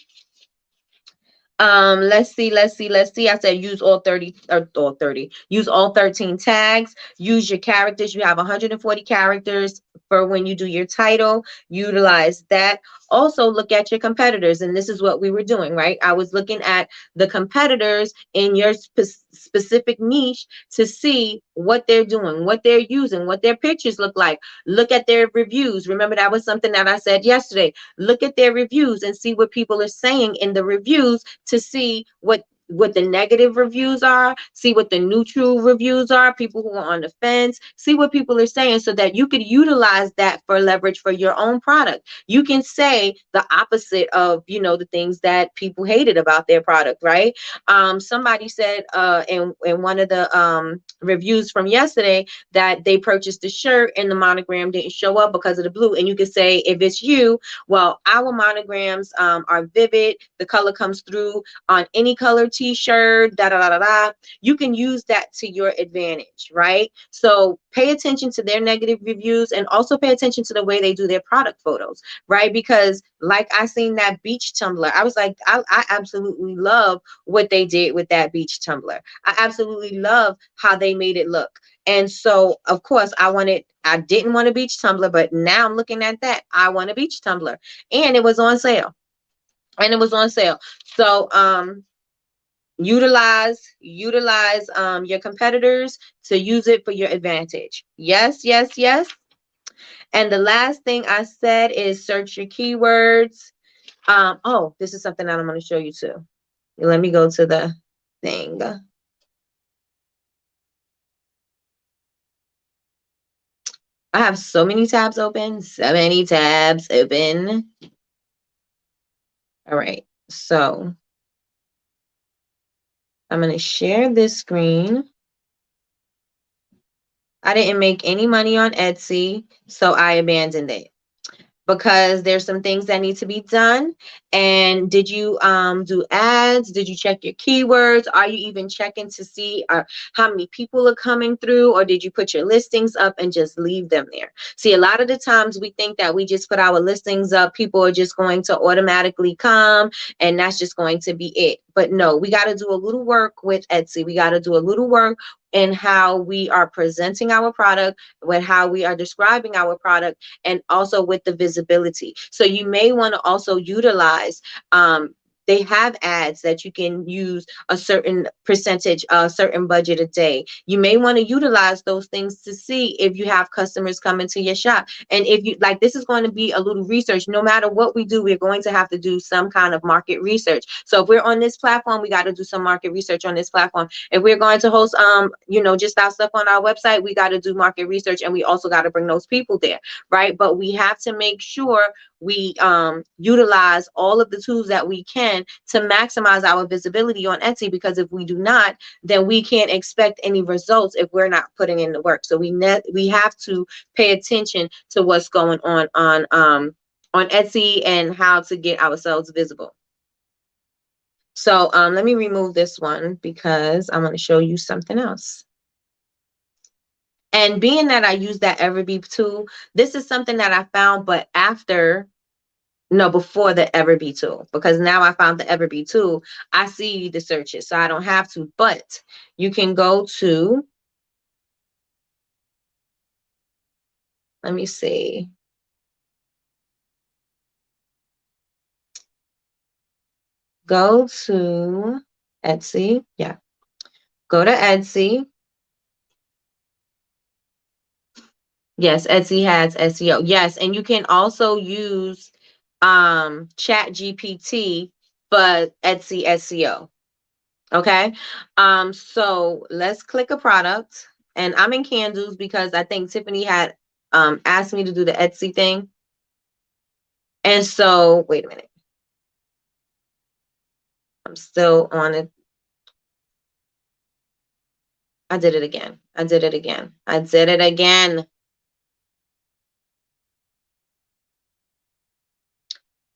Let's see. I said use all 30 or all 30. Use all 13 tags. Use your characters. You have 140 characters for when you do your title. Utilize that. Also look at your competitors, and this is what we were doing, right? I was looking at the competitors in your specific niche to see what they're doing, what they're using, what their pictures look like. Look at their reviews. Remember, that was something that I said yesterday. Look at their reviews and see what people are saying in the reviews to see what the negative reviews are, see what the neutral reviews are, people who are on the fence, see what people are saying so that you could utilize that for leverage for your own product. You can say the opposite of, the things that people hated about their product, right? Somebody said in one of the reviews from yesterday that they purchased a shirt and the monogram didn't show up because of the blue. And you can say, if it's you, well, our monograms are vivid. The color comes through on any color t-shirt, da da da da da. You can use that to your advantage, right? So pay attention to their negative reviews and also pay attention to the way they do their product photos, right? Because like I seen that beach tumbler, I was like, I absolutely love what they did with that beach tumbler. I absolutely love how they made it look. And so, of course, I didn't want a beach tumbler, but now I'm looking at that. I want a beach tumbler. And it was on sale. So, utilize your competitors to use it for your advantage. Yes, yes, yes. And the last thing I said is search your keywords. Oh, this is something that I'm going to show you too. Let me go to the thing. I have so many tabs open. All right. So I'm going to share this screen. I didn't make any money on Etsy, so I abandoned it because there's some things that need to be done. And did you do ads? Did you check your keywords? Are you even checking to see how many people are coming through, or did you put your listings up and just leave them there? See, a lot of the times we think that we just put our listings up, people are just going to automatically come and that's just going to be it. But no, we got to do a little work with Etsy. We got to do a little work in how we are presenting our product, with how we are describing our product, and also with the visibility. So you may want to also utilize they have ads that you can use a certain percentage, a certain budget a day. You may want to utilize those things to see if you have customers coming to your shop. And if you like, this is going to be a little research. No matter what we do, we're going to have to do some kind of market research. So if we're on this platform, we got to do some market research on this platform. If we're going to host, just our stuff on our website, we got to do market research, and we also got to bring those people there, right? But we have to make sure we utilize all of the tools that we can to maximize our visibility on Etsy, because if we do not, then we can't expect any results if we're not putting in the work. So we have to pay attention to what's going on Etsy and how to get ourselves visible. So let me remove this one because I'm going to show you something else. And being that I use that Everbee tool, this is something that I found, but before the Everbee tool, because now I found the Everbee tool, I see the searches, so I don't have to. But you can go to, let me see. Go to Etsy. Yeah. Go to Etsy. Yes, Etsy has SEO. Yes, and you can also use Chat GPT for Etsy SEO. Okay. So let's click a product, and I'm in candles because I think Tiffany had asked me to do the Etsy thing. And so wait a minute. I'm still on it. I did it again.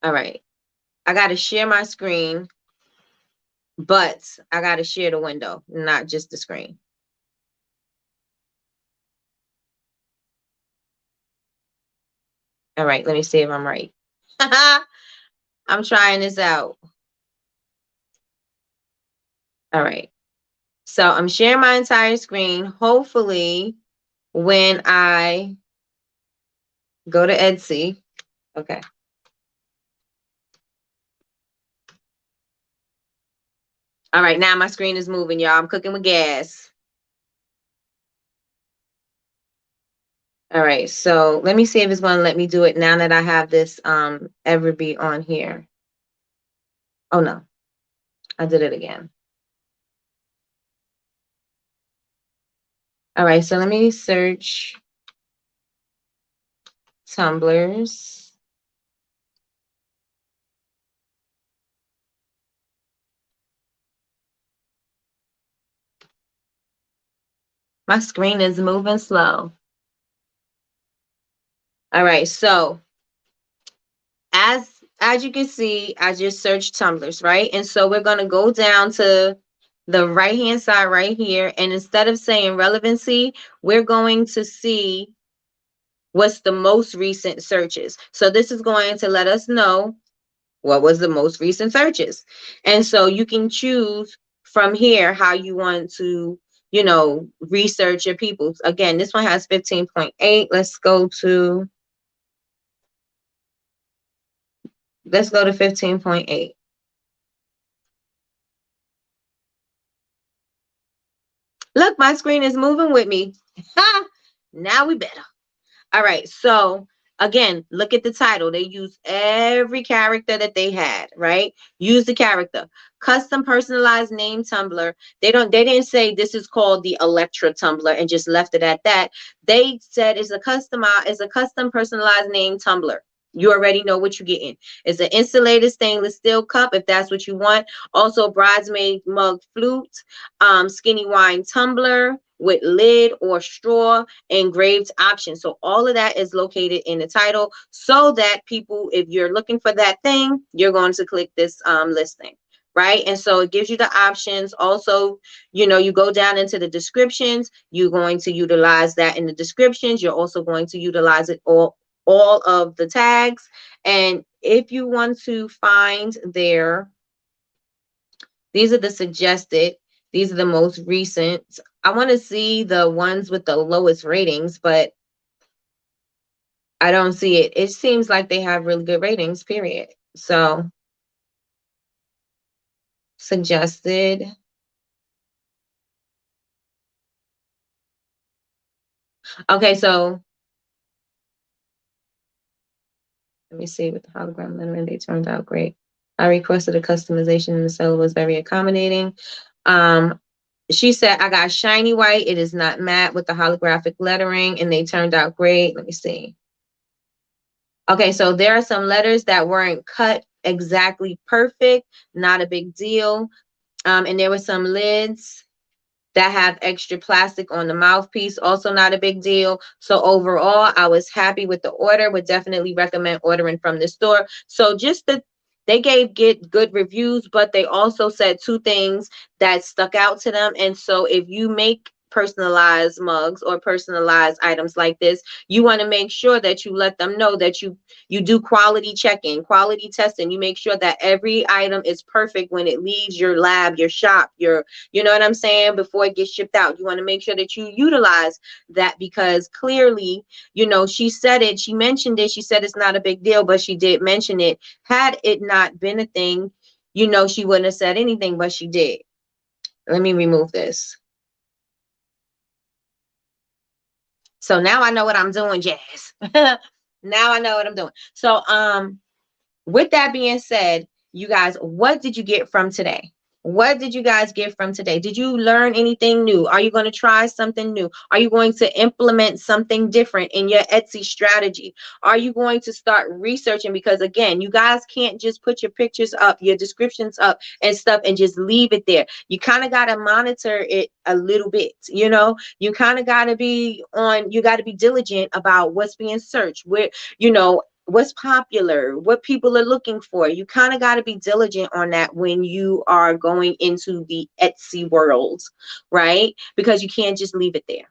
All right. I got to share my screen, but I got to share the window, not just the screen. All right, let me see if I'm right. I'm trying this out. All right. So I'm sharing my entire screen. Hopefully, when I Go to Etsy. Okay. All right, now my screen is moving, y'all. I'm cooking with gas. All right, so let me see if it's going to let me do it now that I have this Everbee on here. Oh no, I did it again. All right, so let me search tumblers. My screen is moving slow. All right, so as you can see, I just searched tumblers, right? And so we're going to go down to the right hand side right here, and instead of saying relevancy, we're going to see what's the most recent searches. So this is going to let us know what was the most recent searches. And so you can choose from here how you want to, research your people. Again, this one has 15.8. Let's go to 15.8. Look, my screen is moving with me. Now we better. All right, so again, look at the title. They use every character that they had, right? Use the character. Custom personalized name Tumblr. They didn't say this is called the Electra Tumblr and just left it at that. They said it's a custom personalized name Tumblr. You already know what you're getting. It's an insulated stainless steel cup if that's what you want. Also, bridesmaid mug flute, skinny wine tumbler with lid or straw, engraved option. So all of that is located in the title so that people, if you're looking for that thing, you're going to click this listing. Right. And so it gives you the options. Also, you go down into the descriptions. You're going to utilize that in the descriptions. You're also going to utilize it all of the tags. And if you want to find these are the suggested, these are the most recent. I want to see the ones with the lowest ratings, but I don't see it. It seems like they have really good ratings, period. So suggested. Okay, so let me see with the hologram lettering. They turned out great. I requested a customization and the seller was very accommodating. She said, I got shiny white. It is not matte with the holographic lettering, and they turned out great. Let me see. Okay, so there are some letters that weren't cut exactly perfect. Not a big deal. And there were some lids that have extra plastic on the mouthpiece, also not a big deal. So overall, I was happy with the order. Would definitely recommend ordering from the store. So they get good reviews, but they also said two things that stuck out to them. And so if you make personalized mugs or personalized items like this, you want to make sure that you let them know that you do quality checking, quality testing. You make sure that every item is perfect when it leaves your lab, your shop, you know what I'm saying, before it gets shipped out. You want to make sure that you utilize that, because clearly, she said it, she mentioned it, she said it's not a big deal, but she did mention it. Had it not been a thing, she wouldn't have said anything, but she did. Let me remove this. So now I know what I'm doing, Jazz. Now I know what I'm doing. So with that being said, you guys, what did you get from today? What did you guys get from today? Did you learn anything new? Are you going to try something new? Are you going to implement something different in your Etsy strategy? Are you going to start researching? Because again, you guys can't just put your pictures up, your descriptions up and stuff and just leave it there. You kind of got to monitor it a little bit. You kind of got to be you got to be diligent about what's being searched, where, what's popular, what people are looking for. You kind of got to be diligent on that when you are going into the Etsy world, right? Because you can't just leave it there.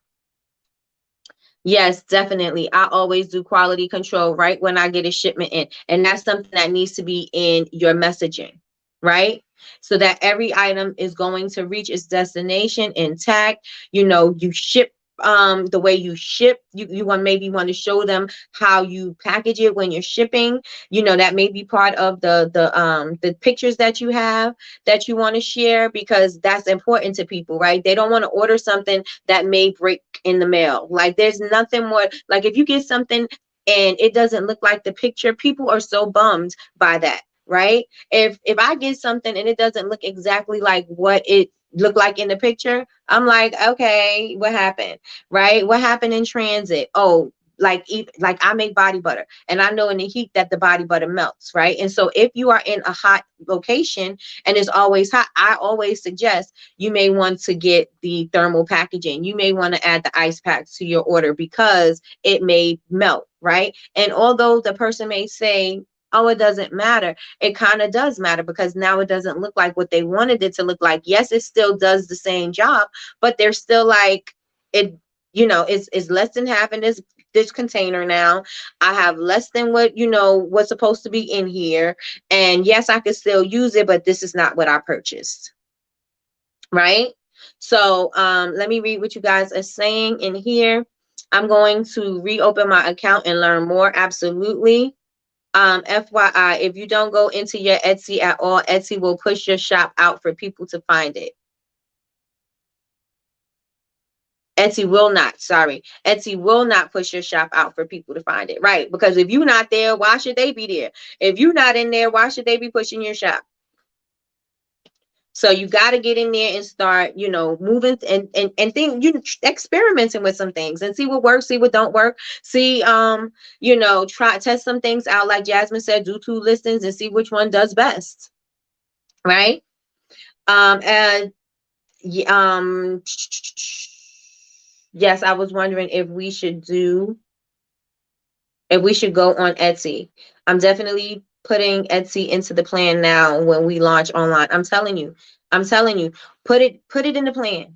Yes, definitely. I always do quality control right when I get a shipment in. And that's something that needs to be in your messaging, right? So that every item is going to reach its destination intact. You ship the way you ship. You want, maybe want to show them how you package it when you're shipping. That may be part of the pictures that you have, that you want to share, because that's important to people, right? They don't want to order something that may break in the mail. Like, there's nothing more, like, if you get something and it doesn't look like the picture, people are so bummed by that, right? If I get something and it doesn't look exactly like what it looked like in the picture, I'm like, okay, what happened? Right? What happened in transit? Oh, like I make body butter, and I know in the heat that the body butter melts, right? And so if you are in a hot location and it's always hot, I always suggest you may want to get the thermal packaging. You may want to add the ice packs to your order, because it may melt, right? And although the person may say, oh, it doesn't matter, it kind of does matter, because now it doesn't look like what they wanted it to look like. Yes, it still does the same job, but they're still like, it, it's less than half in this container now. I have less than what's supposed to be in here. And yes, I could still use it, but this is not what I purchased. Right? So let me read what you guys are saying in here. I'm going to reopen my account and learn more. Absolutely. FYI, if you don't go into your Etsy at all, Etsy will push your shop out for people to find it. Etsy will not, sorry. Etsy will not push your shop out for people to find it. Right. Because if you're not there, why should they be there? If you're not in there, why should they be pushing your shop? So you got to get in there and start, moving and think, experimenting with some things and see what works, see what don't work. See, try test some things out. Like Jasmine said, do 2 listings and see which one does best. Right. And yes, I was wondering if we should go on Etsy. I'm definitely putting Etsy into the plan now when we launch online. I'm telling you, put it in the plan.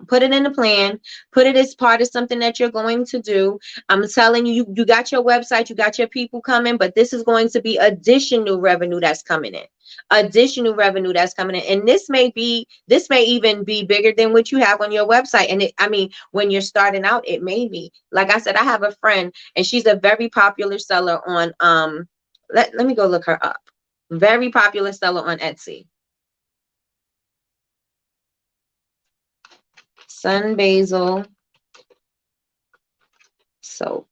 Put it in the plan. Put it as part of something that you're going to do. I'm telling you, you got your website, you got your people coming, but this is going to be additional revenue that's coming in. Additional revenue that's coming in. And this may even be bigger than what you have on your website. And when you're starting out, it may be. Like I said, I have a friend, and she's a very popular seller on let me go look her up. Very popular seller on Etsy. Sun Basil soap.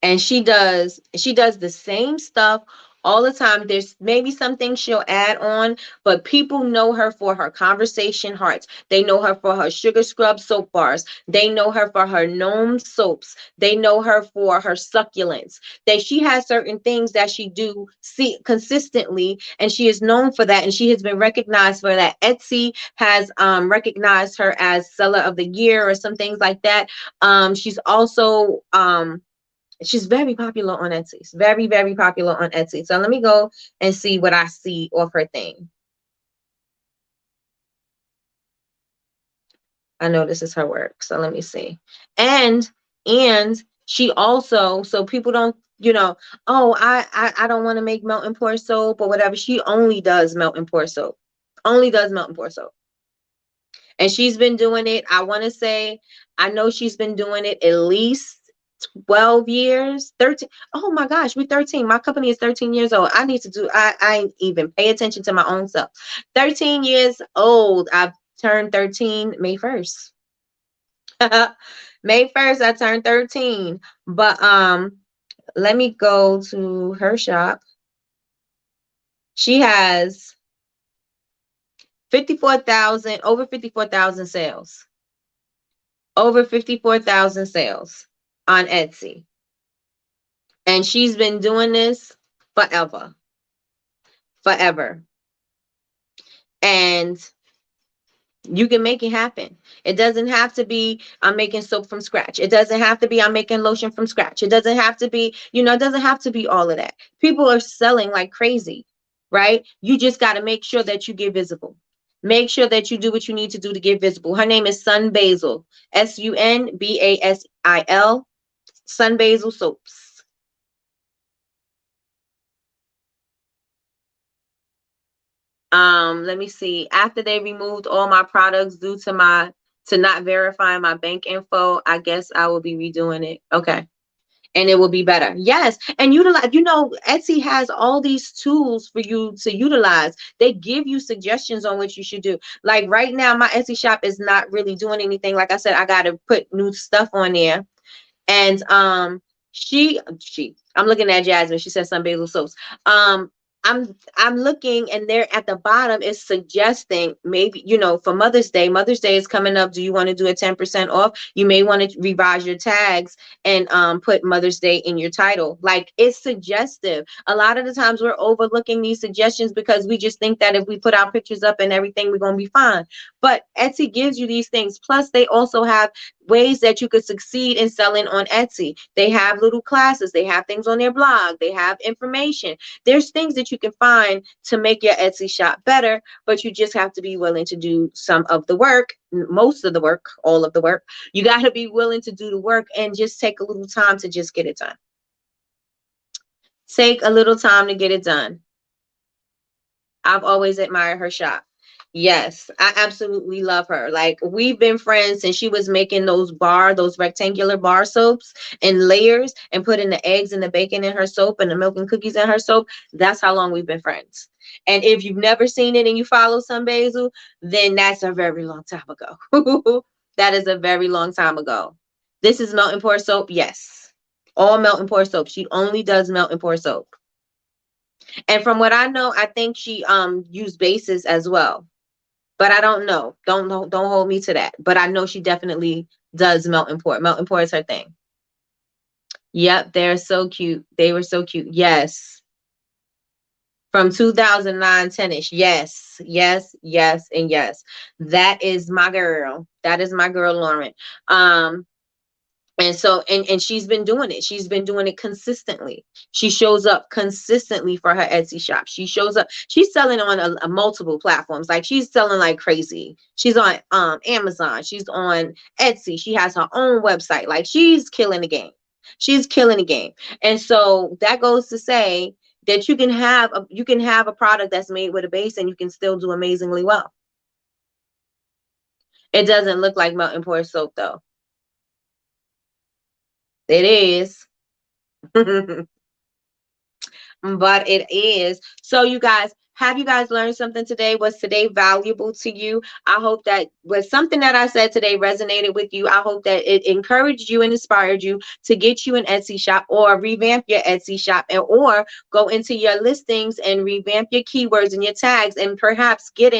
And she does the same stuff all the time. There's maybe some things she'll add on, but people know her for her conversation hearts. They know her for her sugar scrub soap bars. They know her for her gnome soaps. They know her for her succulents. She has certain things that she do see consistently, and she is known for that, and she has been recognized for that. Etsy has recognized her as seller of the year or some things like that. She's also she's very popular on Etsy. She's very, very popular on Etsy. So let me go and see what I see off her thing. I know this is her work. So let me see. And she also, so people don't, oh, I don't want to make melt and pour soap or whatever. She only does melt and pour soap. Only does melt and pour soap. And she's been doing it, I want to say, I know she's been doing it at least 12 years, 13. Oh my gosh, we're 13. My company is 13 years old. I even pay attention to my own self. 13 years old. I've turned 13 May 1st. May 1st, I turned 13. But let me go to her shop. She has over 54,000 sales. Over 54,000 sales on Etsy. And she's been doing this forever. Forever. And you can make it happen. It doesn't have to be I'm making soap from scratch. It doesn't have to be I'm making lotion from scratch. It doesn't have to be, it doesn't have to be all of that. People are selling like crazy, right? You just got to make sure that you get visible. Make sure that you do what you need to do to get visible. Her name is Sun Basil. SUNBASIL. Sun Basil Soaps. Let me see. After they removed all my products due to not verifying my bank info, I guess I will be redoing it. Okay. And it will be better. Yes. And utilize, Etsy has all these tools for you to utilize. They give you suggestions on what you should do. Like right now, my Etsy shop is not really doing anything. Like I said, I got to put new stuff on there. And I'm looking at Jasmine. She said some basil soaps. I'm looking, and there at the bottom is suggesting maybe, for Mother's Day. Mother's Day is coming up. Do you want to do a 10% off? You may want to revise your tags and put Mother's Day in your title. Like, it's suggestive. A lot of the times we're overlooking these suggestions because we just think that if we put our pictures up and everything, we're gonna be fine. But Etsy gives you these things. Plus, they also have ways that you could succeed in selling on Etsy. They have little classes, they have things on their blog, they have information. There's things that you can find to make your Etsy shop better, but you just have to be willing to do some of the work, most of the work, all of the work. You got to be willing to do the work and just take a little time to just get it done. Take a little time to get it done. I've always admired her shop. Yes, I absolutely love her. Like, we've been friends since she was making those rectangular bar soaps in layers and putting the eggs and the bacon in her soap and the milk and cookies in her soap. That's how long we've been friends. And if you've never seen it and you follow Some Basil, then that's a very long time ago. That is a very long time ago. This is melt and pour soap. Yes. All melt and pour soap. She only does melt and pour soap. And from what I know, I think she used bases as well. But I don't know. Don't hold me to that. But I know she definitely does melt and pour. Melt and pour is her thing. Yep, they're so cute. They were so cute. Yes. From 2009 tennis. Yes, yes, yes, and yes. That is my girl. That is my girl, Lauren. And so, and she's been doing it. She's been doing it consistently. She shows up consistently for her Etsy shop. She shows up. She's selling on a multiple platforms. Like, she's selling like crazy. She's on Amazon. She's on Etsy. She has her own website. Like, she's killing the game. She's killing the game. And so that goes to say that you can have a product that's made with a base and you can still do amazingly well. It doesn't look like melt and pour soap though. It is. But it is. So you guys, have you guys learned something today? Was today valuable to you? I hope that was something that I said today resonated with you. I hope that it encouraged you and inspired you to get you an Etsy shop or revamp your Etsy shop, or go into your listings and revamp your keywords and your tags, and perhaps get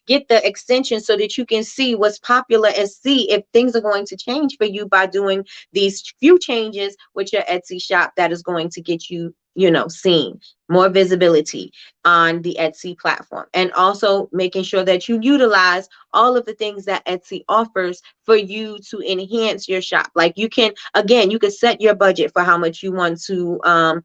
the extension so that you can see what's popular and see if things are going to change for you by doing these few changes with your Etsy shop that is going to get you seen, more visibility on the Etsy platform, and also making sure that you utilize all of the things that Etsy offers for you to enhance your shop. Like, you can set your budget for how much you want to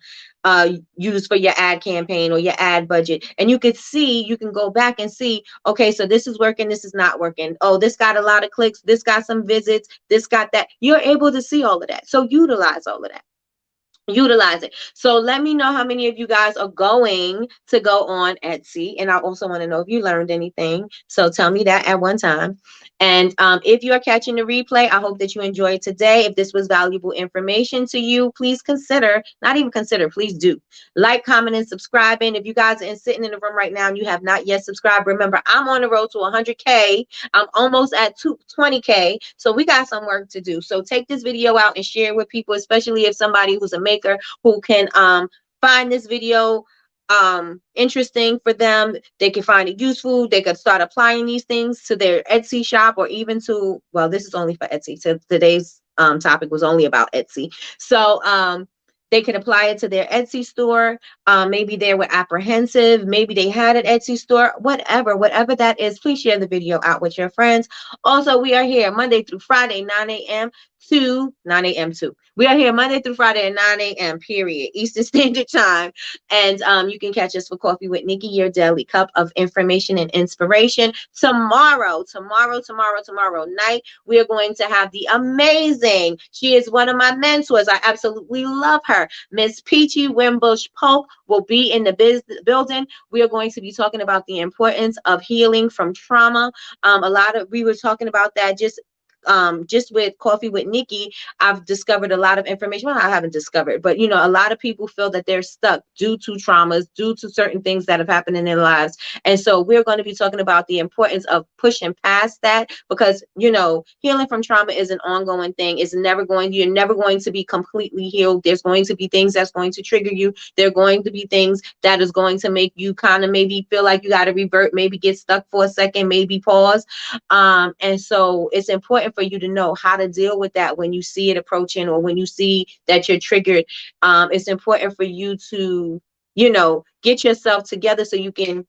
use for your ad campaign or your ad budget, and you can go back and see, okay, so this is working, this is not working. Oh, this got a lot of clicks, this got some visits, this got that. You're able to see all of that. So utilize all of that. Utilize it. So let me know how many of you guys are going to go on Etsy, and I also want to know if you learned anything. So tell me that at one time. And if you are catching the replay, I hope that you enjoyed today. If this was valuable information to you, please please do like, comment, and subscribe. And if you guys are sitting in the room right now and you have not yet subscribed, remember, I'm on the road to 100K. I'm almost at 20K. So we got some work to do. So take this video out and share it with people, especially if somebody who's a maker who can find this video interesting for them. They can find it useful. They could start applying these things to their Etsy shop, or even to, well, this is only for Etsy. So today's topic was only about Etsy. So they could apply it to their Etsy store. Maybe they were apprehensive. Maybe they had an Etsy store. Whatever that is, please share the video out with your friends. Also, we are here Monday through Friday, 9 a.m. to 9 a.m. too. We are here Monday through Friday at 9 a.m. period Eastern Standard Time. And you can catch us for Coffee with Nikki, your daily cup of information and inspiration. Tomorrow night, we are going to have the amazing, she is one of my mentors. I absolutely love her. Miss Peachy Wimbush Polk will be in the building. We are going to be talking about the importance of healing from trauma. We were talking about that just with Coffee with Nikki. I've discovered a lot of information. Well, I haven't discovered, but a lot of people feel that they're stuck due to traumas, due to certain things that have happened in their lives. And so we're going to be talking about the importance of pushing past that, because healing from trauma is an ongoing thing. You're never going to be completely healed. There's going to be things that's going to trigger you. There are going to be things that is going to make you kind of maybe feel like you got to revert, maybe get stuck for a second, maybe pause. And so it's important for you to know how to deal with that when you see it approaching, or when you see that you're triggered. It's important for you to, get yourself together so you can,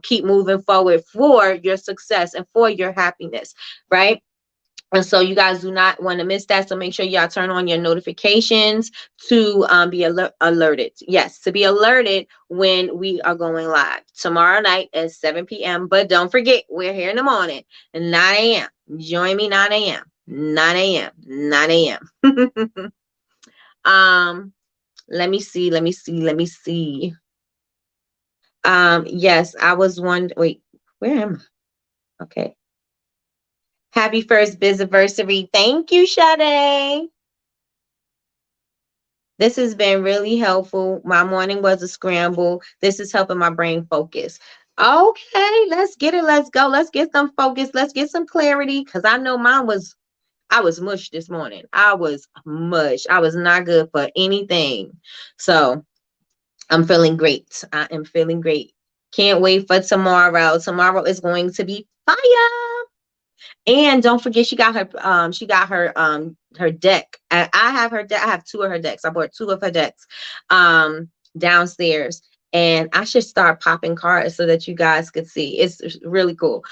keep moving forward for your success and for your happiness, right? And so you guys do not want to miss that. So make sure y'all turn on your notifications to be alerted. Yes, to be alerted when we are going live tomorrow night at 7 p.m. But don't forget, we're here in the morning at 9 a.m. Join me 9 a.m. 9 a.m. 9 a.m. Let me see. Yes, I was wondering. Wait, where am I? Okay. Happy first bizanniversary. Thank you, Sade. This has been really helpful. My morning was a scramble. This is helping my brain focus. Okay, let's get it. Let's go. Let's get some focus. Let's get some clarity. Because I know I was mush this morning. I was mush. I was not good for anything. So I'm feeling great. I am feeling great. Can't wait for tomorrow. Tomorrow is going to be fire. And don't forget, she got her deck. I have her deck. I have two of her decks. I bought two of her decks downstairs. And I should start popping cards so that you guys could see. It's really cool.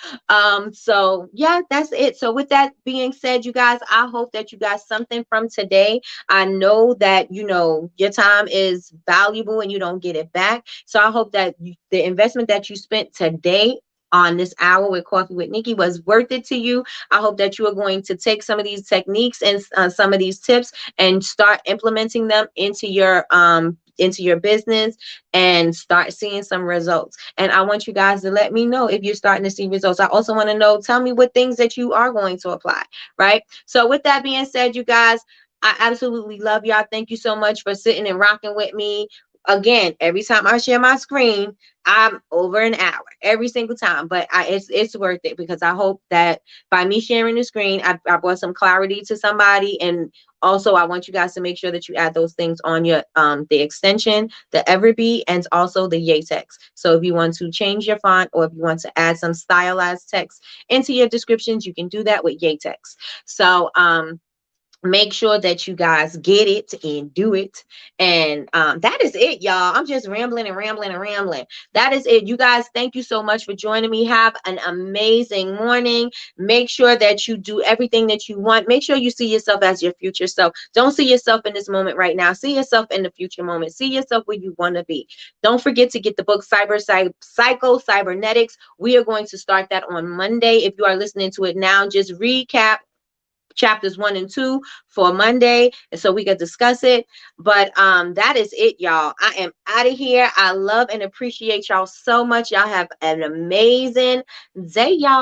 So yeah, that's it. So with that being said, you guys, I hope that you got something from today. I know that your time is valuable and you don't get it back. So I hope that the investment that you spent today on this hour with Coffee with Nikki was worth it to you. I hope that you are going to take some of these techniques and some of these tips and start implementing them into your business and start seeing some results. And I want you guys to let me know if you're starting to see results. I also want to know, tell me what things that you are going to apply, right? So with that being said, you guys, I absolutely love y'all. Thank you so much for sitting and rocking with me. Again, every time I share my screen, I'm over an hour every single time, but it's worth it, because I hope that by me sharing the screen, I brought some clarity to somebody. And also, I want you guys to make sure that you add those things on your the extension, the Everbee, and also the Yay text. So if you want to change your font, or if you want to add some stylized text into your descriptions, you can do that with Yay text. So make sure that you guys get it and do it. And that is it, y'all. I'm just rambling. That is it, you guys. Thank you so much for joining me. Have an amazing morning. Make sure that you do everything that you want. Make sure you see yourself as your future self. Don't see yourself in this moment right now. See yourself in the future moment. See yourself where you want to be. Don't forget to get the book Psycho Cybernetics. We are going to start that on Monday. If you are listening to it now, just recap chapters 1 and 2 for Monday, and so we can discuss it. But that is it, y'all. I am out of here. I love and appreciate y'all so much. Y'all have an amazing day, y'all.